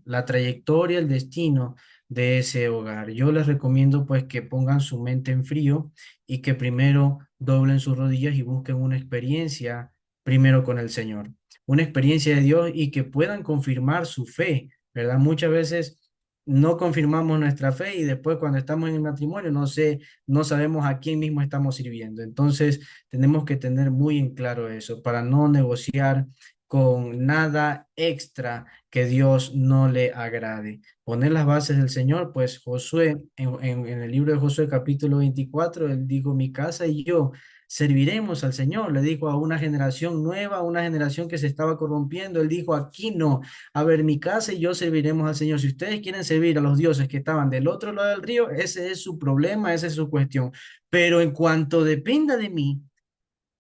la trayectoria, el destino de ese hogar. Yo les recomiendo pues que pongan su mente en frío y que primero doblen sus rodillas y busquen una experiencia primero con el Señor, una experiencia de Dios y que puedan confirmar su fe, ¿verdad? Muchas veces no confirmamos nuestra fe y después cuando estamos en el matrimonio no sabemos a quién mismo estamos sirviendo. Entonces, tenemos que tener muy en claro eso para no negociar con nada extra que Dios no le agrade. Poner las bases del Señor, pues Josué, en el libro de Josué capítulo 24, él dijo, mi casa y yo serviremos al Señor. Le dijo a una generación nueva, a una generación que se estaba corrompiendo, él dijo, aquí no, a ver, mi casa y yo serviremos al Señor. Si ustedes quieren servir a los dioses que estaban del otro lado del río, ese es su problema, esa es su cuestión. Pero en cuanto dependa de mí,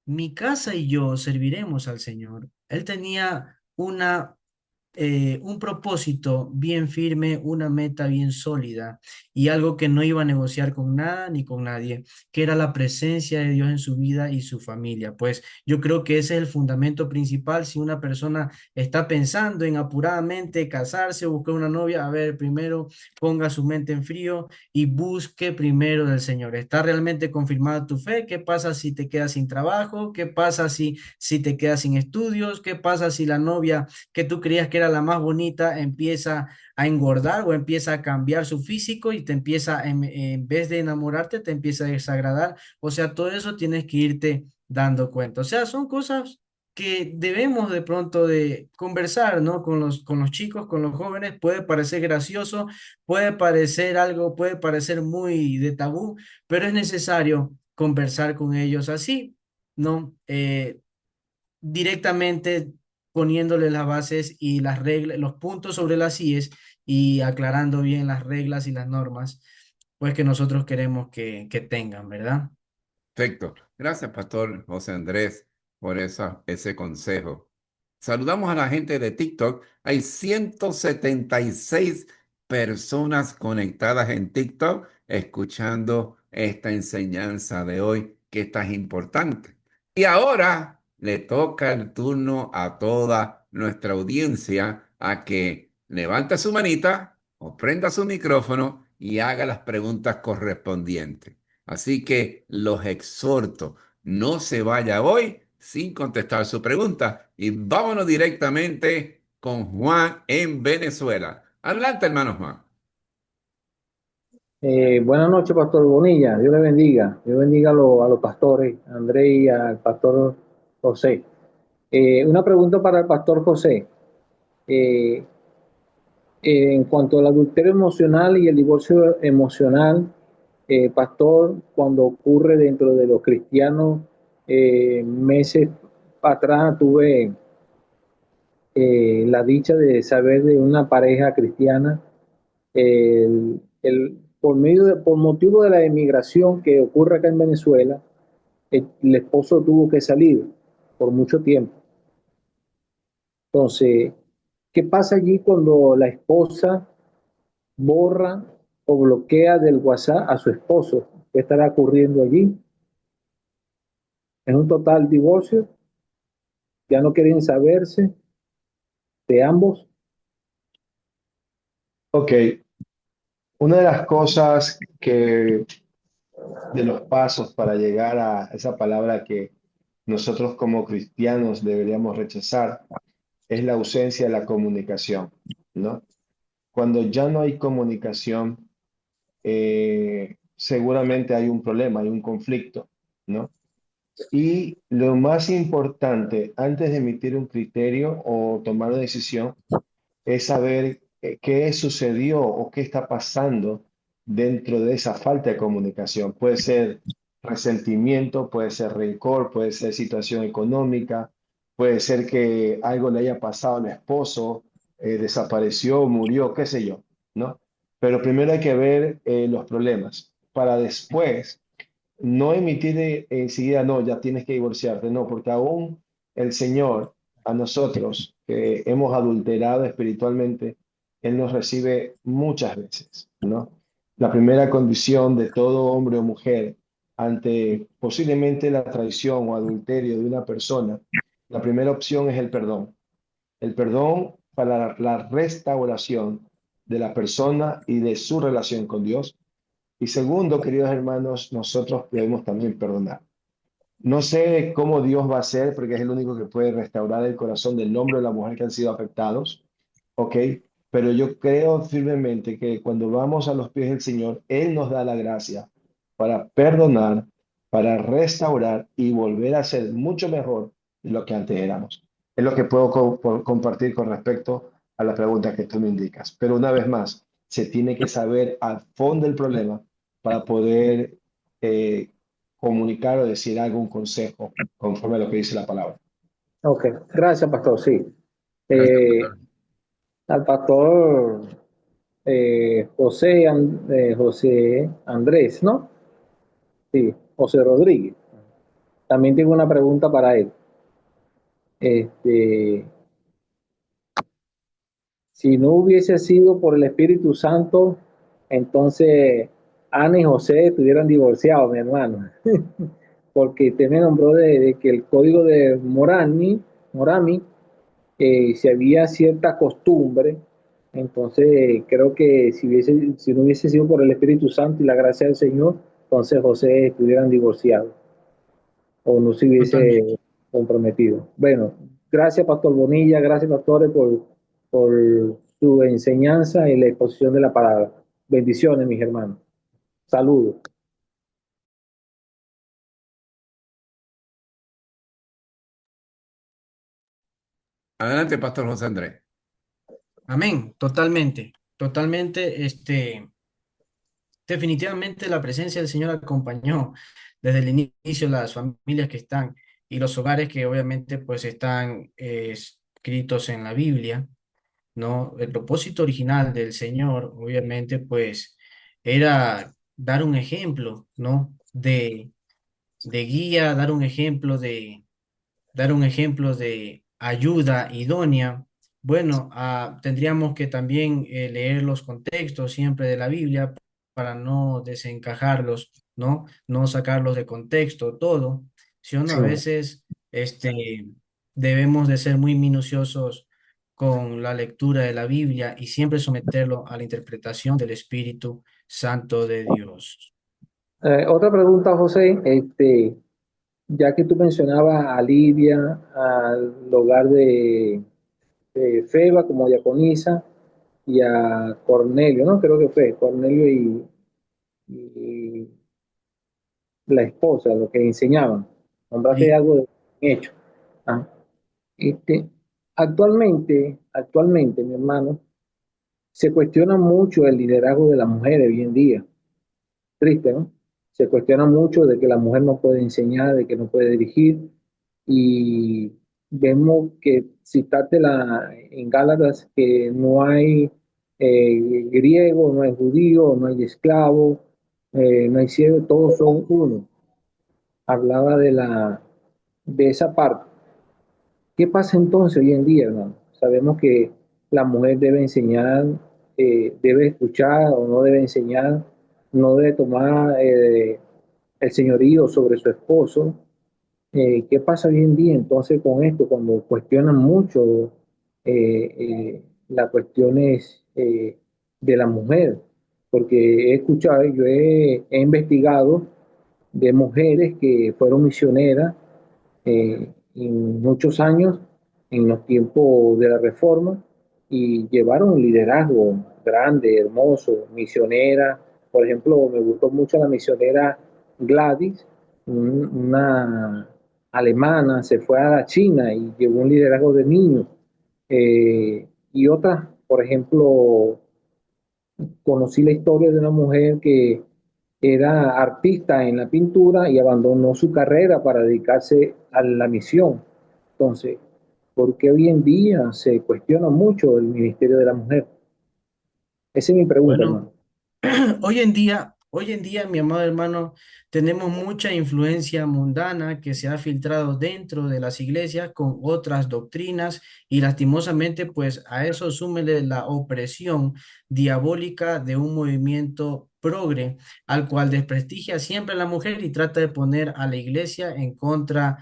mi casa y yo serviremos al Señor. Él tenía una un propósito bien firme, una meta bien sólida y algo que no iba a negociar con nada ni con nadie, que era la presencia de Dios en su vida y su familia. Pues yo creo que ese es el fundamento principal. Si una persona está pensando en apuradamente casarse o buscar una novia, a ver, primero ponga su mente en frío y busque primero del Señor. ¿Está realmente confirmada tu fe? ¿Qué pasa si te quedas sin trabajo? ¿Qué pasa si te quedas sin estudios? ¿Qué pasa si la novia que tú creías que era la más bonita empieza a engordar o empieza a cambiar su físico y te empieza, en vez de enamorarte, te empieza a desagradar? O sea, todo eso tienes que irte dando cuenta. O sea, son cosas que debemos de pronto de conversar, ¿no? Con los chicos, con los jóvenes. Puede parecer gracioso, puede parecer algo, puede parecer muy de tabú, pero es necesario conversar con ellos así, ¿no? Directamente poniéndole las bases y las reglas, los puntos sobre las IES y aclarando bien las reglas y las normas, pues que nosotros queremos que tengan, ¿verdad?
Perfecto. Gracias, Pastor José Andrés, por ese consejo. Saludamos a la gente de TikTok. Hay 176 personas conectadas en TikTok escuchando esta enseñanza de hoy que es tan importante. Y ahora le toca el turno a toda nuestra audiencia a que levante su manita o prenda su micrófono y haga las preguntas correspondientes. Así que los exhorto, no se vaya hoy sin contestar su pregunta y vámonos directamente con Juan en Venezuela. Adelante, hermano Juan.
Buenas noches, Pastor Bonilla. Dios le bendiga. Dios bendiga a los pastores, a Andrés y al Pastor José. Una pregunta para el Pastor José. Eh, en cuanto al adulterio emocional y el divorcio emocional, Pastor, cuando ocurre dentro de los cristianos, meses atrás tuve la dicha de saber de una pareja cristiana por motivo de la emigración que ocurre acá en Venezuela, el esposo tuvo que salir por mucho tiempo. Entonces, ¿qué pasa allí cuando la esposa borra o bloquea del WhatsApp a su esposo? ¿Qué estará ocurriendo allí? ¿Es un total divorcio? ¿Ya no quieren saberse de ambos?
Ok, una de las cosas que, de los pasos para llegar a esa palabra que nosotros como cristianos deberíamos rechazar es la ausencia de la comunicación, ¿no? Cuando ya no hay comunicación, seguramente hay un problema, hay un conflicto, ¿no? Y lo más importante, antes de emitir un criterio o tomar una decisión, es saber qué sucedió o qué está pasando dentro de esa falta de comunicación. Puede ser resentimiento, puede ser rencor, puede ser situación económica, puede ser que algo le haya pasado al esposo, desapareció, murió, qué sé yo, ¿no? Pero primero hay que ver los problemas para después no emitir enseguida, no, ya tienes que divorciarte, no, porque aún el Señor, a nosotros que hemos adulterado espiritualmente, Él nos recibe muchas veces, ¿no? La primera condición de todo hombre o mujer ante posiblemente la traición o adulterio de una persona, la primera opción es el perdón para la restauración de la persona y de su relación con Dios. Y segundo, queridos hermanos, nosotros debemos también perdonar. No sé cómo Dios va a hacer, porque es el único que puede restaurar el corazón del hombre o de la mujer que han sido afectados, ¿ok? Pero yo creo firmemente que cuando vamos a los pies del Señor, Él nos da la gracia para perdonar, para restaurar y volver a ser mucho mejor de lo que antes éramos. Es lo que puedo compartir con respecto a la pregunta que tú me indicas. Pero una vez más, se tiene que saber al fondo el problema para poder eh, comunicar o decir algún consejo conforme a lo que dice la palabra.
Ok, gracias, Pastor. Sí.
Gracias,
Eh,
pastor.
al Pastor José Andrés, ¿no? Sí, José Rodríguez. También tengo una pregunta para él. Este, Si no hubiese sido por el Espíritu Santo, entonces Ana y José estuvieran divorciados, mi hermano. Porque usted me nombró de que el código de Morami, si había cierta costumbre, entonces creo que si no hubiese sido por el Espíritu Santo y la gracia del Señor, entonces José estuvieran divorciados o no se
Totalmente.
hubiese comprometido. Bueno, gracias Pastor Bonilla, gracias Pastores por su enseñanza y la exposición de la palabra. Bendiciones, mis hermanos. Saludos.
Adelante, Pastor José Andrés.
Amén, totalmente, totalmente, definitivamente la presencia del Señor acompañó desde el inicio las familias que están y los hogares que obviamente pues están escritos en la Biblia, ¿no? El propósito original del Señor obviamente pues era dar un ejemplo, ¿no? De guía, dar un ejemplo de ayuda idónea. Bueno, tendríamos que también leer los contextos siempre de la Biblia para no desencajarlos, ¿no? No sacarlos de contexto, todo. Si o no, a veces debemos de ser muy minuciosos con la lectura de la Biblia y siempre someterlo a la interpretación del Espíritu Santo de Dios.
Otra pregunta, José. Ya que tú mencionabas a Lidia, al hogar de Feba como diaconisa y a Cornelio, ¿no? Creo que fue Cornelio y la esposa, lo que enseñaban. Nombraste algo de hecho. Ah, este, actualmente, mi hermano, se cuestiona mucho el liderazgo de las mujeres hoy en día. Triste, ¿no? Se cuestiona mucho de que la mujer no puede enseñar, de que no puede dirigir, y vemos que citaste en Gálatas que no hay griego, no hay judío, no hay esclavo, no hay ciego, todos son uno. Hablaba de esa parte. ¿Qué pasa entonces hoy en día, hermano? Sabemos que la mujer debe enseñar, debe escuchar o no debe enseñar, no debe tomar el señorío sobre su esposo. ¿Qué pasa hoy en día entonces con esto cuando cuestionan mucho las cuestiones de la mujer? Porque he escuchado, he investigado de mujeres que fueron misioneras en muchos años, en los tiempos de la Reforma, y llevaron un liderazgo grande, hermoso, misionera. Por ejemplo, me gustó mucho la misionera Gladys, una alemana, se fue a la China y llevó un liderazgo de niños. Y otras, por ejemplo, conocí la historia de una mujer que era artista en la pintura y abandonó su carrera para dedicarse a la misión. Entonces, ¿por qué hoy en día se cuestiona mucho el ministerio de la mujer? Esa es mi pregunta,
Bueno,
hermano.
hoy en día, mi amado hermano, tenemos mucha influencia mundana que se ha filtrado dentro de las iglesias con otras doctrinas y lastimosamente, pues a eso súmele la opresión diabólica de un movimiento progre, al cual desprestigia siempre a la mujer y trata de poner a la iglesia en contra,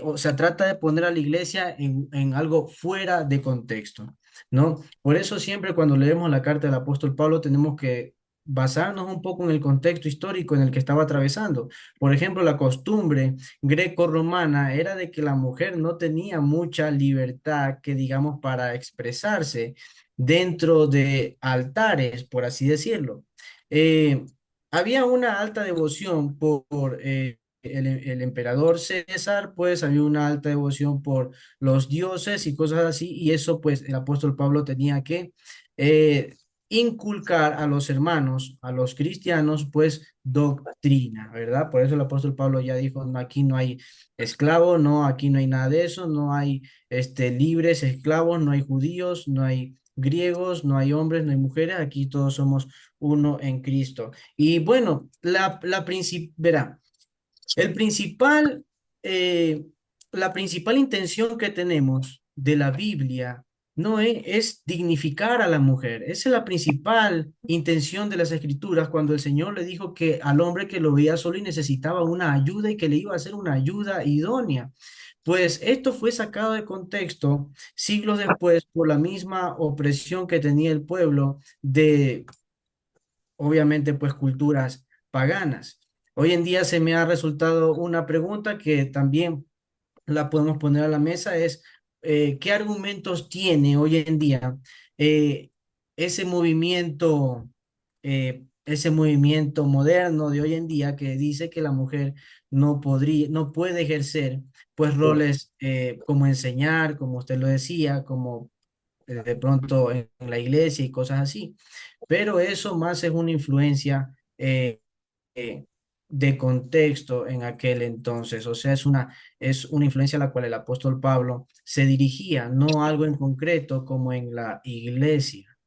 o sea, trata de poner a la iglesia en algo fuera de contexto, ¿no? Por eso siempre cuando leemos la carta del apóstol Pablo tenemos que basarnos un poco en el contexto histórico en el que estaba atravesando. Por ejemplo, la costumbre greco-romana era de que la mujer no tenía mucha libertad, que digamos, para expresarse dentro de altares, por así decirlo. Eh, Había una alta devoción el emperador César, pues había una alta devoción por los dioses y cosas así, y eso pues el apóstol Pablo tenía que eh, inculcar a los hermanos, a los cristianos, pues doctrina, ¿verdad? Por eso el apóstol Pablo ya dijo, no, aquí no hay esclavo, no, aquí no hay nada de eso, no hay libres esclavos, no hay judíos, no hay griegos, no hay hombres, no hay mujeres, aquí todos somos uno en Cristo. Y bueno, verá, el eh, la principal intención que tenemos de la Biblia no es dignificar a la mujer. Esa es la principal intención de las escrituras cuando el Señor le dijo que al hombre que lo veía solo y necesitaba una ayuda y que le iba a hacer una ayuda idónea. Pues esto fue sacado de contexto siglos después por la misma opresión que tenía el pueblo de, obviamente, pues culturas paganas. Hoy en día se me ha resultado una pregunta que también la podemos poner a la mesa es ¿qué argumentos tiene hoy en día eh, ese ese movimiento moderno de hoy en día que dice que la mujer no puede ejercer pues roles como enseñar, como usted lo decía, como de pronto en la iglesia y cosas así? Pero eso más es una influencia eh, de contexto en aquel entonces, o sea, es una influencia a la cual el apóstol Pablo se dirigía, no algo en concreto como en la iglesia.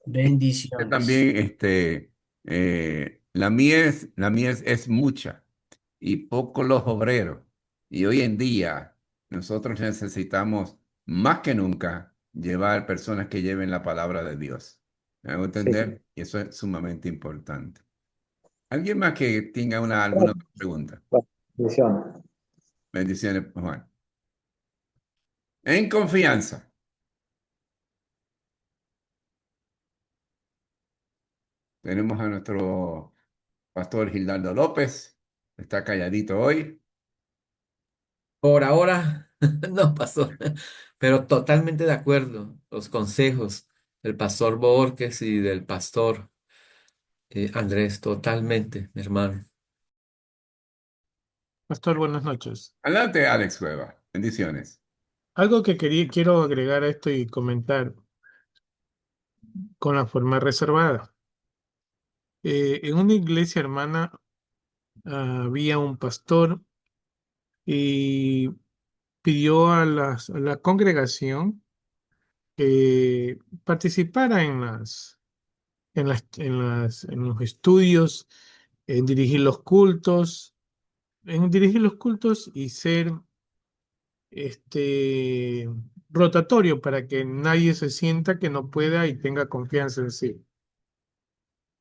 Bendiciones.
También, la mies es mucha y pocos los obreros. Y hoy en día nosotros necesitamos más que nunca llevar personas que lleven la palabra de Dios. ¿Me hago
Sí.
entender? Y eso es sumamente importante. ¿Alguien más que tenga alguna
Bueno,
otra pregunta?
bendiciones.
Bendiciones, Juan. En confianza. Tenemos a nuestro pastor Gildardo López. Está calladito hoy.
Por ahora no pasó, pero totalmente de acuerdo. Los consejos del pastor Borges y del pastor Andrés, totalmente, mi hermano.
Pastor, buenas noches.
Adelante, Alex Cueva. Bendiciones.
Algo que quiero agregar a esto y comentar con la forma reservada. En una iglesia hermana había un pastor y pidió a a la congregación que participara en los estudios, en dirigir los cultos y ser este, rotatorio para que nadie se sienta que no pueda y tenga confianza en sí.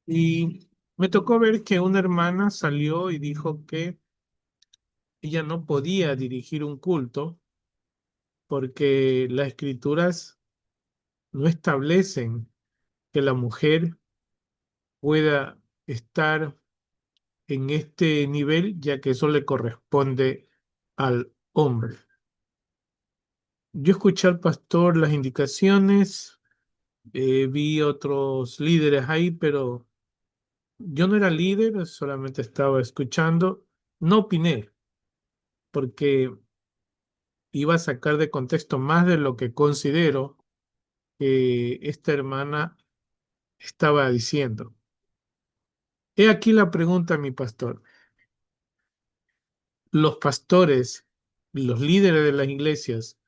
Y me tocó ver que una hermana salió y dijo que ella no podía dirigir un culto porque las escrituras no establecen que la mujer pueda estar en este nivel, ya que eso le corresponde al hombre. Yo escuché al pastor las indicaciones, vi otros líderes ahí, pero yo no era líder, solamente estaba escuchando. No opiné, porque iba a sacar de contexto más de lo que considero que esta hermana estaba diciendo. He aquí la pregunta, mi pastor. ¿Los pastores, los líderes de las iglesias,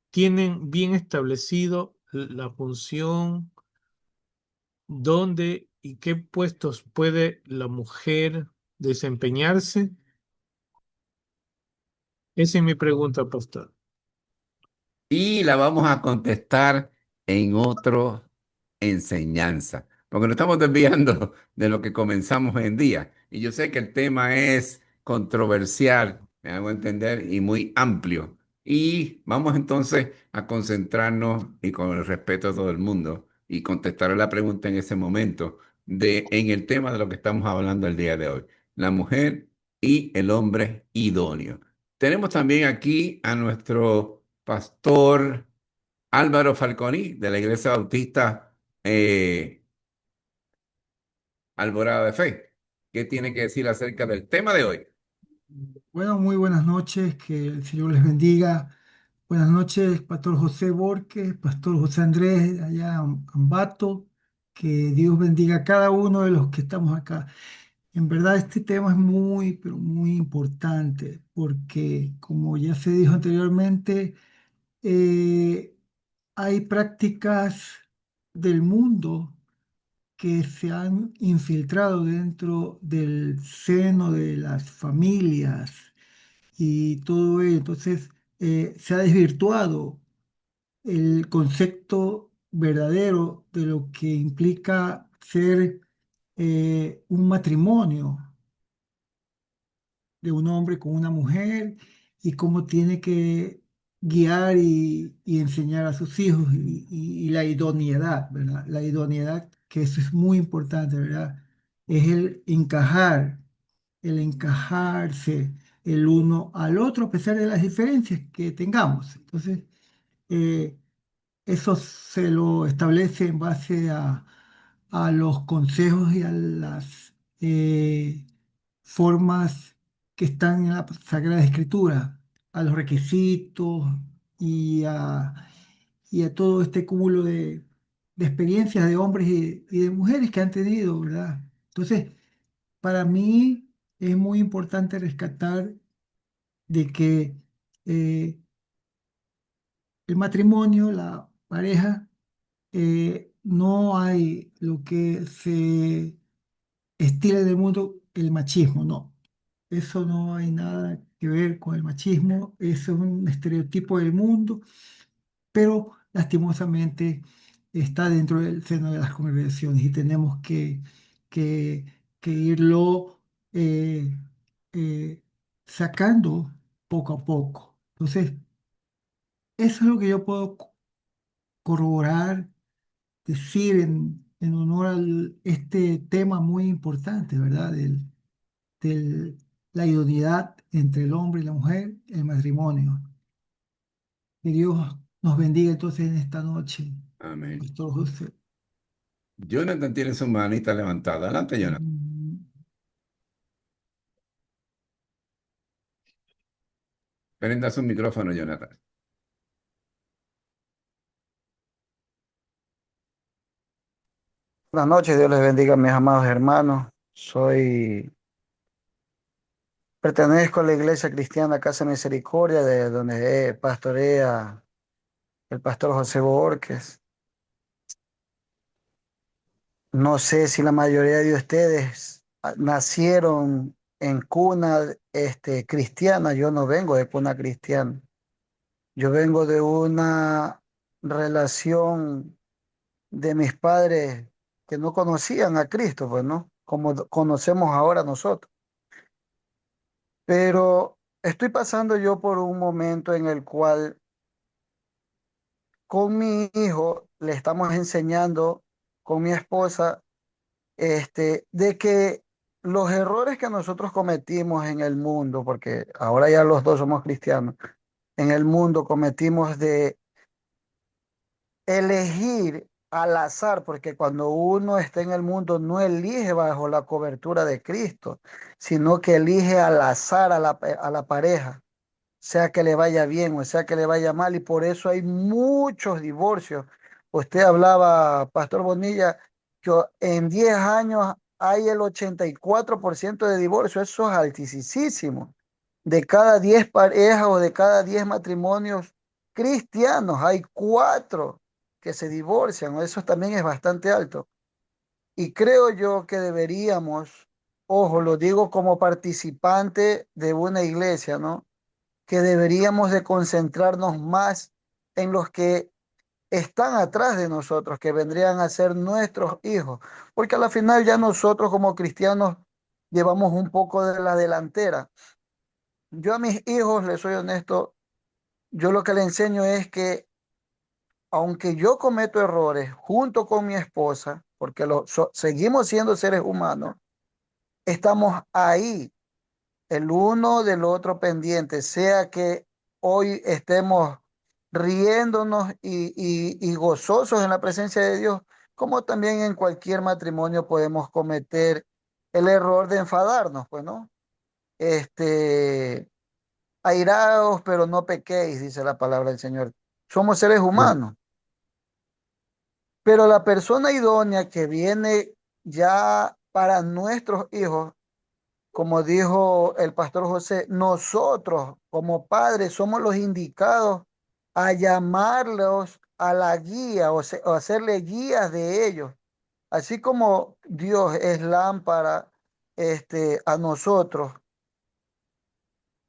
tienen bien establecido la función, dónde y qué puestos puede la mujer desempeñarse? Esa es mi pregunta, pastor.
Y la vamos a contestar en otro enseñanza, porque nos estamos desviando de lo que comenzamos hoy en día. Y yo sé que el tema es controversial, me hago entender, y muy amplio. Y vamos entonces a concentrarnos y con el respeto a todo el mundo y contestar la pregunta en ese momento en el tema de lo que estamos hablando el día de hoy, la mujer y el hombre idóneo. Tenemos también aquí a nuestro pastor Álvaro Falconi, de la Iglesia Bautista eh, Alborada de Fe. ¿Qué tiene que decir acerca del tema de hoy?
Bueno, muy buenas noches, que el Señor les bendiga. Buenas noches, Pastor José Borges, Pastor José Andrés, allá en Ambato. Que Dios bendiga a cada uno de los que estamos acá. En verdad, este tema es muy, pero muy importante, porque como ya se dijo anteriormente, eh, hay prácticas del mundo que se han infiltrado dentro del seno de las familias y todo ello. Entonces, se ha desvirtuado el concepto verdadero de lo que implica ser un matrimonio de un hombre con una mujer y cómo tiene que guiar y enseñar a sus hijos y la idoneidad, ¿verdad? La idoneidad, que eso es muy importante, ¿verdad? Es el encajarse el uno al otro a pesar de las diferencias que tengamos. Entonces, eh, eso se lo establece en base a los consejos y a las formas que están en la Sagrada Escritura, a los requisitos y y a todo este cúmulo de experiencias de hombres y de mujeres que han tenido, ¿verdad? Entonces, para mí es muy importante rescatar de que eh, el matrimonio, la pareja, no hay lo que se estila en el mundo el machismo, no. Eso no hay nada que ver con el machismo, eso es un estereotipo del mundo, pero lastimosamente está dentro del seno de las congregaciones y tenemos que, que irlo eh, eh, sacando poco a poco. Entonces, eso es lo que yo puedo corroborar, decir en honor a este tema muy importante, ¿verdad? Del- la idoneidad entre el hombre y la mujer, el matrimonio. Que Dios nos bendiga entonces en esta noche,
Amén.
Pastor José.
Jonathan tiene su manita levantada. Adelante, Jonathan.
Mm,
Prenda su micrófono, Jonathan.
Buenas noches, Dios les bendiga, mis amados hermanos. Pertenezco a la Iglesia Cristiana Casa Misericordia, de donde pastorea el pastor José Borges. No sé si la mayoría de ustedes nacieron en cuna cristiana. Yo no vengo de cuna cristiana. Yo vengo de una relación de mis padres que no conocían a Cristo, pues, ¿no? Como conocemos ahora nosotros. Pero estoy pasando yo por un momento en el cual con mi hijo le estamos enseñando, con mi esposa, de que los errores que nosotros cometimos en el mundo, porque ahora ya los dos somos cristianos, en el mundo cometimos de elegir al azar, porque cuando uno está en el mundo no elige bajo la cobertura de Cristo, sino que elige al azar a la pareja, sea que le vaya bien o sea que le vaya mal, y por eso hay muchos divorcios. Usted hablaba, Pastor Bonilla, que en 10 años hay el 84% de divorcio. Eso es altísimo. De cada 10 parejas o de cada 10 matrimonios cristianos, hay 4 que se divorcian. Eso también es bastante alto. Y creo yo que deberíamos, ojo, lo digo como participante de una iglesia, ¿no? Que deberíamos de concentrarnos más en los que están atrás de nosotros, que vendrían a ser nuestros hijos, porque a la final ya nosotros como cristianos llevamos un poco de la delantera. Yo a mis hijos, les soy honesto, yo lo que le enseño es que aunque yo cometo errores junto con mi esposa, porque seguimos siendo seres humanos, estamos ahí el uno del otro pendiente, sea que hoy estemos riéndonos y gozosos en la presencia de Dios, como también en cualquier matrimonio podemos cometer el error de enfadarnos, pues, ¿no? Airaos, pero no pequéis, dice la palabra del Señor. Somos seres humanos, pero la persona idónea que viene ya para nuestros hijos, como dijo el pastor José, nosotros como padres somos los indicados a llamarlos a la guía o hacerle guías de ellos. Así como Dios es lámpara a nosotros,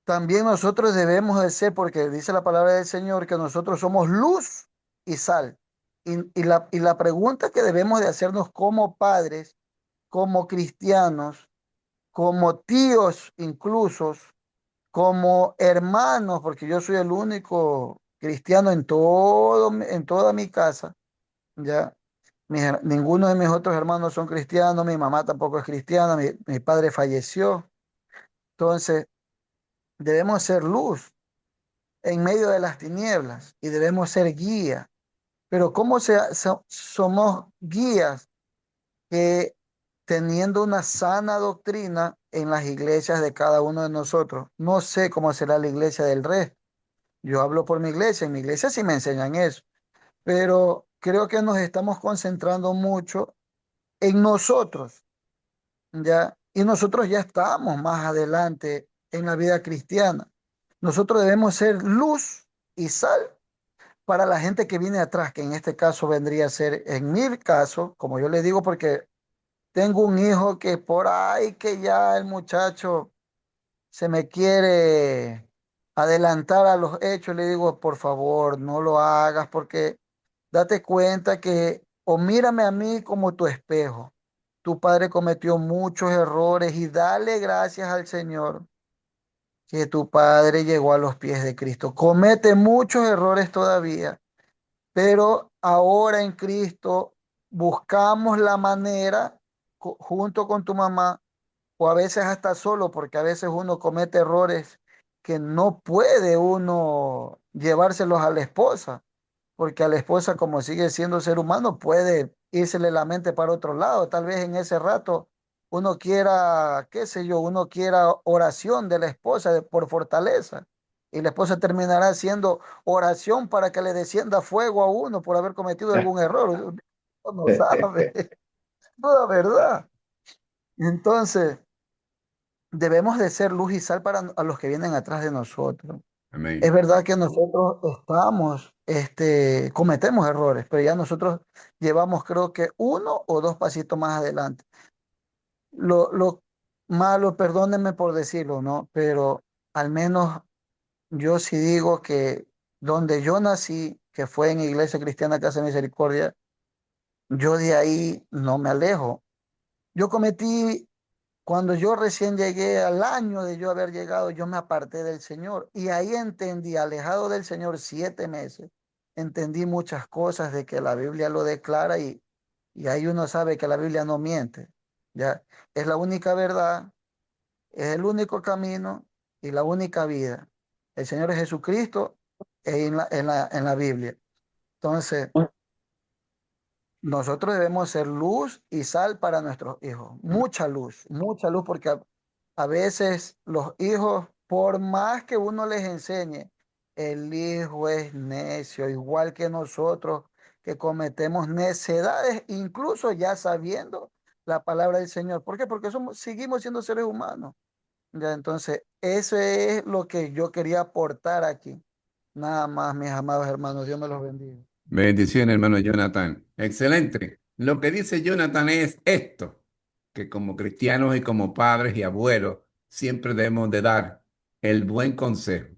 también nosotros debemos de ser, porque dice la palabra del Señor que nosotros somos luz y sal. Y la pregunta que debemos de hacernos como padres, como cristianos, como tíos incluso, como hermanos, porque yo soy el único cristiano en toda mi casa, ¿ya? Ninguno de mis otros hermanos son cristianos, mi mamá tampoco es cristiana, mi padre falleció. Entonces, debemos ser luz en medio de las tinieblas y debemos ser guía. Pero ¿cómo somos guías que teniendo una sana doctrina en las iglesias de cada uno de nosotros? No sé cómo será la iglesia del resto. Yo hablo por mi iglesia, en mi iglesia sí me enseñan eso, pero creo que nos estamos concentrando mucho en nosotros, ¿ya? Y nosotros ya estamos más adelante en la vida cristiana. Nosotros debemos ser luz y sal para la gente que viene atrás, que en este caso vendría a ser, en mi caso, como yo le digo, porque tengo un hijo que por ahí que ya el muchacho se me quiere adelantar a los hechos, le digo, por favor, no lo hagas porque date cuenta que o mírame a mí como tu espejo. Tu padre cometió muchos errores y dale gracias al Señor que tu padre llegó a los pies de Cristo. Comete muchos errores todavía, pero ahora en Cristo buscamos la manera junto con tu mamá o a veces hasta solo, porque a veces uno comete errores que no puede uno llevárselos a la esposa, porque a la esposa, como sigue siendo ser humano, puede írsele la mente para otro lado. Tal vez en ese rato uno quiera, qué sé yo, uno quiera oración de la esposa por fortaleza. Y la esposa terminará haciendo oración para que le descienda fuego a uno por haber cometido algún error. Uno no sabe, no la verdad. Entonces, debemos de ser luz y sal para a los que vienen atrás de nosotros. Es
Amén.
verdad que nosotros cometemos errores, pero ya nosotros llevamos creo que uno o dos pasitos más adelante. Lo malo, perdónenme por decirlo, ¿no? Pero al menos yo sí digo que donde yo nací, que fue en Iglesia Cristiana Casa de Misericordia, yo de ahí no me alejo. Yo cometí Cuando yo recién llegué al año de yo haber llegado, yo me aparté del Señor y ahí entendí, alejado del Señor 7 meses, entendí muchas cosas de que la Biblia lo declara y ahí uno sabe que la Biblia no miente, ¿ya? Es la única verdad, es el único camino y la única vida. El Señor es Jesucristo en la Biblia. Entonces, nosotros debemos ser luz y sal para nuestros hijos. Mucha luz, porque a veces los hijos, por más que uno les enseñe, el hijo es necio, igual que nosotros que cometemos necedades, incluso ya sabiendo la palabra del Señor. ¿Por qué? Porque seguimos siendo seres humanos. Ya, entonces, eso es lo que yo quería aportar aquí. Nada más, mis amados hermanos. Dios me los bendiga.
Bendiciones, hermano Jonathan. Excelente. Lo que dice Jonathan es esto, que como cristianos y como padres y abuelos siempre debemos de dar el buen consejo,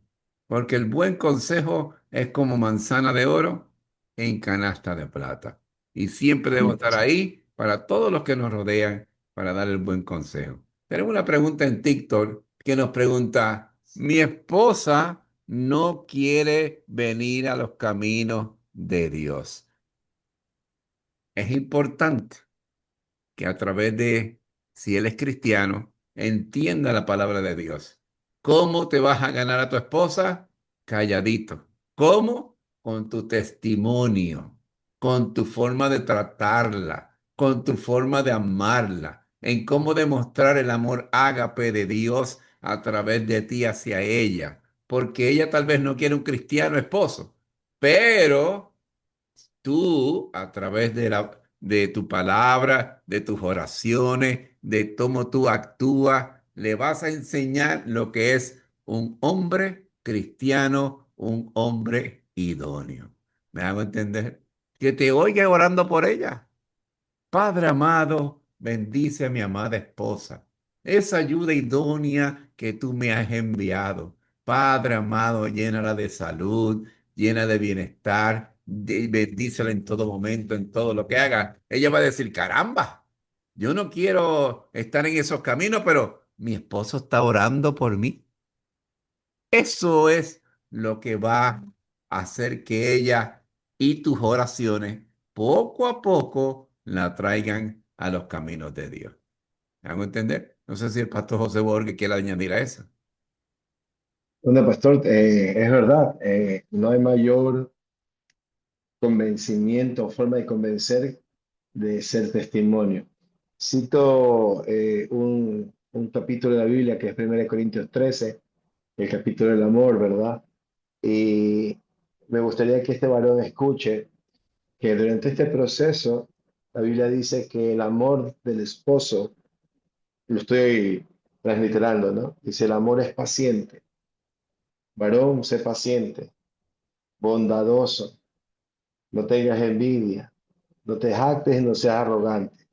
porque el buen consejo es como manzana de oro en canasta de plata. Y siempre debemos estar ahí para todos los que nos rodean para dar el buen consejo. Tenemos una pregunta en TikTok que nos pregunta, mi esposa no quiere venir a los caminos de Dios. Es importante que a través de, si él es cristiano, entienda la palabra de Dios. ¿Cómo te vas a ganar a tu esposa? Calladito. ¿Cómo? Con tu testimonio, con tu forma de tratarla, con tu forma de amarla, en cómo demostrar el amor ágape de Dios a través de ti hacia ella. Porque ella tal vez no quiere un cristiano esposo, pero tú, a través de tu palabra, de tus oraciones, de cómo tú actúas, le vas a enseñar lo que es un hombre cristiano, un hombre idóneo. ¿Me hago entender? Que te oiga orando por ella. Padre amado, bendice a mi amada esposa, esa ayuda idónea que tú me has enviado. Padre amado, llénala de salud, llena de bienestar, bendícela en todo momento, en todo lo que haga. Ella va a decir, caramba, yo no quiero estar en esos caminos, pero mi esposo está orando por mí. Eso es lo que va a hacer que ella y tus oraciones poco a poco la traigan a los caminos de Dios. ¿Me hago entender? No sé si el pastor José Borges quiere añadir a eso.
Bueno, pastor, es verdad, no hay mayor convencimiento o forma de convencer de ser testimonio. Cito un capítulo de la Biblia que es 1 Corintios 13, el capítulo del amor, ¿verdad? Y me gustaría que este varón escuche que durante este proceso, la Biblia dice que el amor del esposo, lo estoy transliterando, ¿no? Dice, el amor es paciente. Varón, sé paciente, bondadoso, no tengas envidia, no te jactes y no seas arrogante,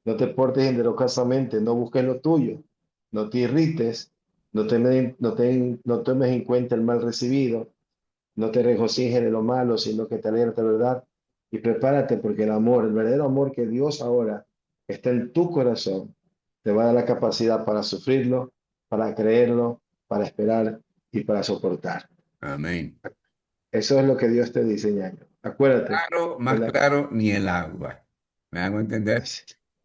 no te portes indecorosamente, no busques lo tuyo, no te irrites, no tomes en cuenta el mal recibido, no te regocijes de lo malo, sino que te alegres de la verdad. Y prepárate porque el amor, el verdadero amor que Dios ahora está en tu corazón, te va a dar la capacidad para sufrirlo, para creerlo, para esperar y para soportar.
Amén.
Eso es lo que Dios te diseña. Acuérdate,
Claro, más
el,
claro, ni el agua. ¿Me hago entender?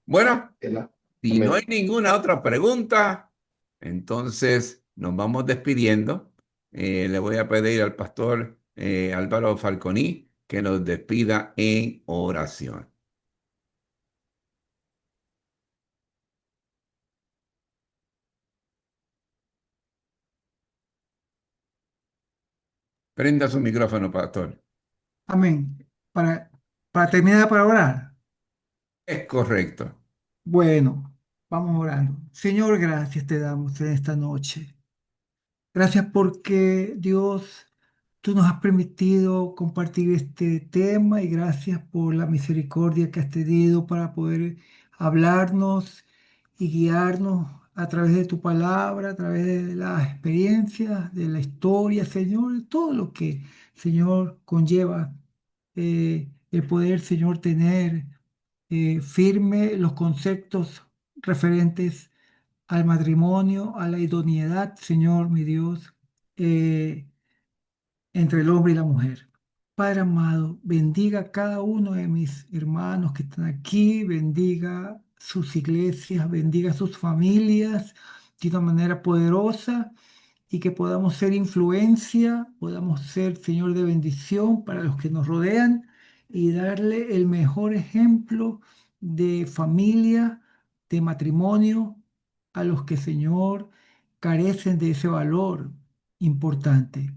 Bueno,
el-
si no hay
amén.
ninguna otra pregunta, entonces nos vamos despidiendo. Le voy a pedir al pastor Álvaro Falconi que nos despida en oración. Prenda su micrófono, pastor.
Amén. Para, para terminar, para orar.
Es correcto.
Bueno, vamos orando. Señor, gracias te damos en esta noche. Gracias porque Dios, tú nos has permitido compartir este tema y gracias por la misericordia que has tenido para poder hablarnos y guiarnos a través de tu palabra, a través de las experiencias, de la historia, Señor, de todo lo que, Señor, conlleva el poder, Señor, tener firme los conceptos referentes al matrimonio, a la idoneidad, Señor, mi Dios, eh, entre el hombre y la mujer. Padre amado, bendiga a cada uno de mis hermanos que están aquí, bendiga sus iglesias, bendiga sus familias de una manera poderosa y que podamos ser influencia, podamos ser, Señor, de bendición para los que nos rodean y darle el mejor ejemplo de familia, de matrimonio a los que, Señor, carecen de ese valor importante.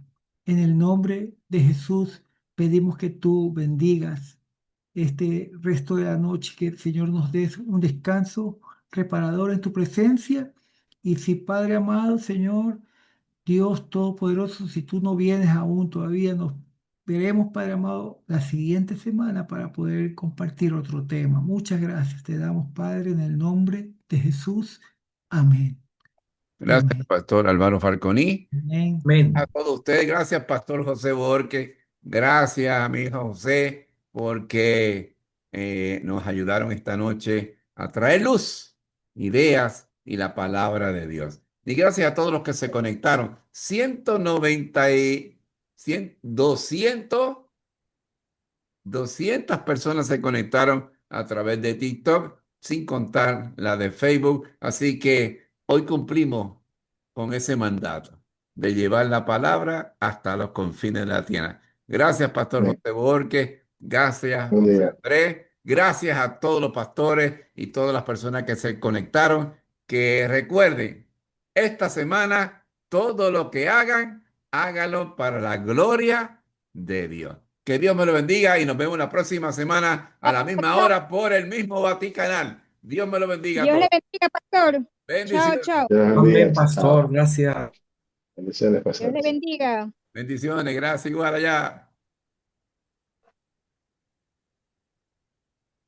En el nombre de Jesús pedimos que tú bendigas este resto de la noche, que el Señor nos des un descanso reparador en tu presencia. Y si, Padre amado, Señor, Dios Todopoderoso, si tú no vienes aún todavía, nos veremos, Padre amado, la siguiente semana para poder compartir otro tema. Muchas gracias te damos, Padre, en el nombre de Jesús. Amén y
Gracias,
amén.
pastor Álvaro Falconi.
Amén.
A
Amén.
todos ustedes, gracias, Pastor José Borges. Gracias a mi hijo José, porque nos ayudaron esta noche a traer luz, ideas y la palabra de Dios. Y gracias a todos los que se conectaron. 190 y 100, 200 personas se conectaron a través de TikTok, sin contar la de Facebook. Así que hoy cumplimos con ese mandato de llevar la palabra hasta los confines de la tierra. Gracias, Pastor
Amén.
José Borges. Gracias,
Buen
José
día.
Andrés. Gracias a todos los pastores y todas las personas que se conectaron. Que recuerden, esta semana, todo lo que hagan, hágalo para la gloria de Dios. Que Dios me lo bendiga y nos vemos la próxima semana a la misma hora por el mismo Vaticanal. Dios me lo bendiga a
Dios le
todos.
bendiga, pastor. Chao,
Bendiciones.
chao.
Dios bendiga.
Amén,
Chao,
pastor.
chao.
Gracias.
Bendiciones,
Dios le
pastores.
bendiga.
Bendiciones. Gracias igual allá.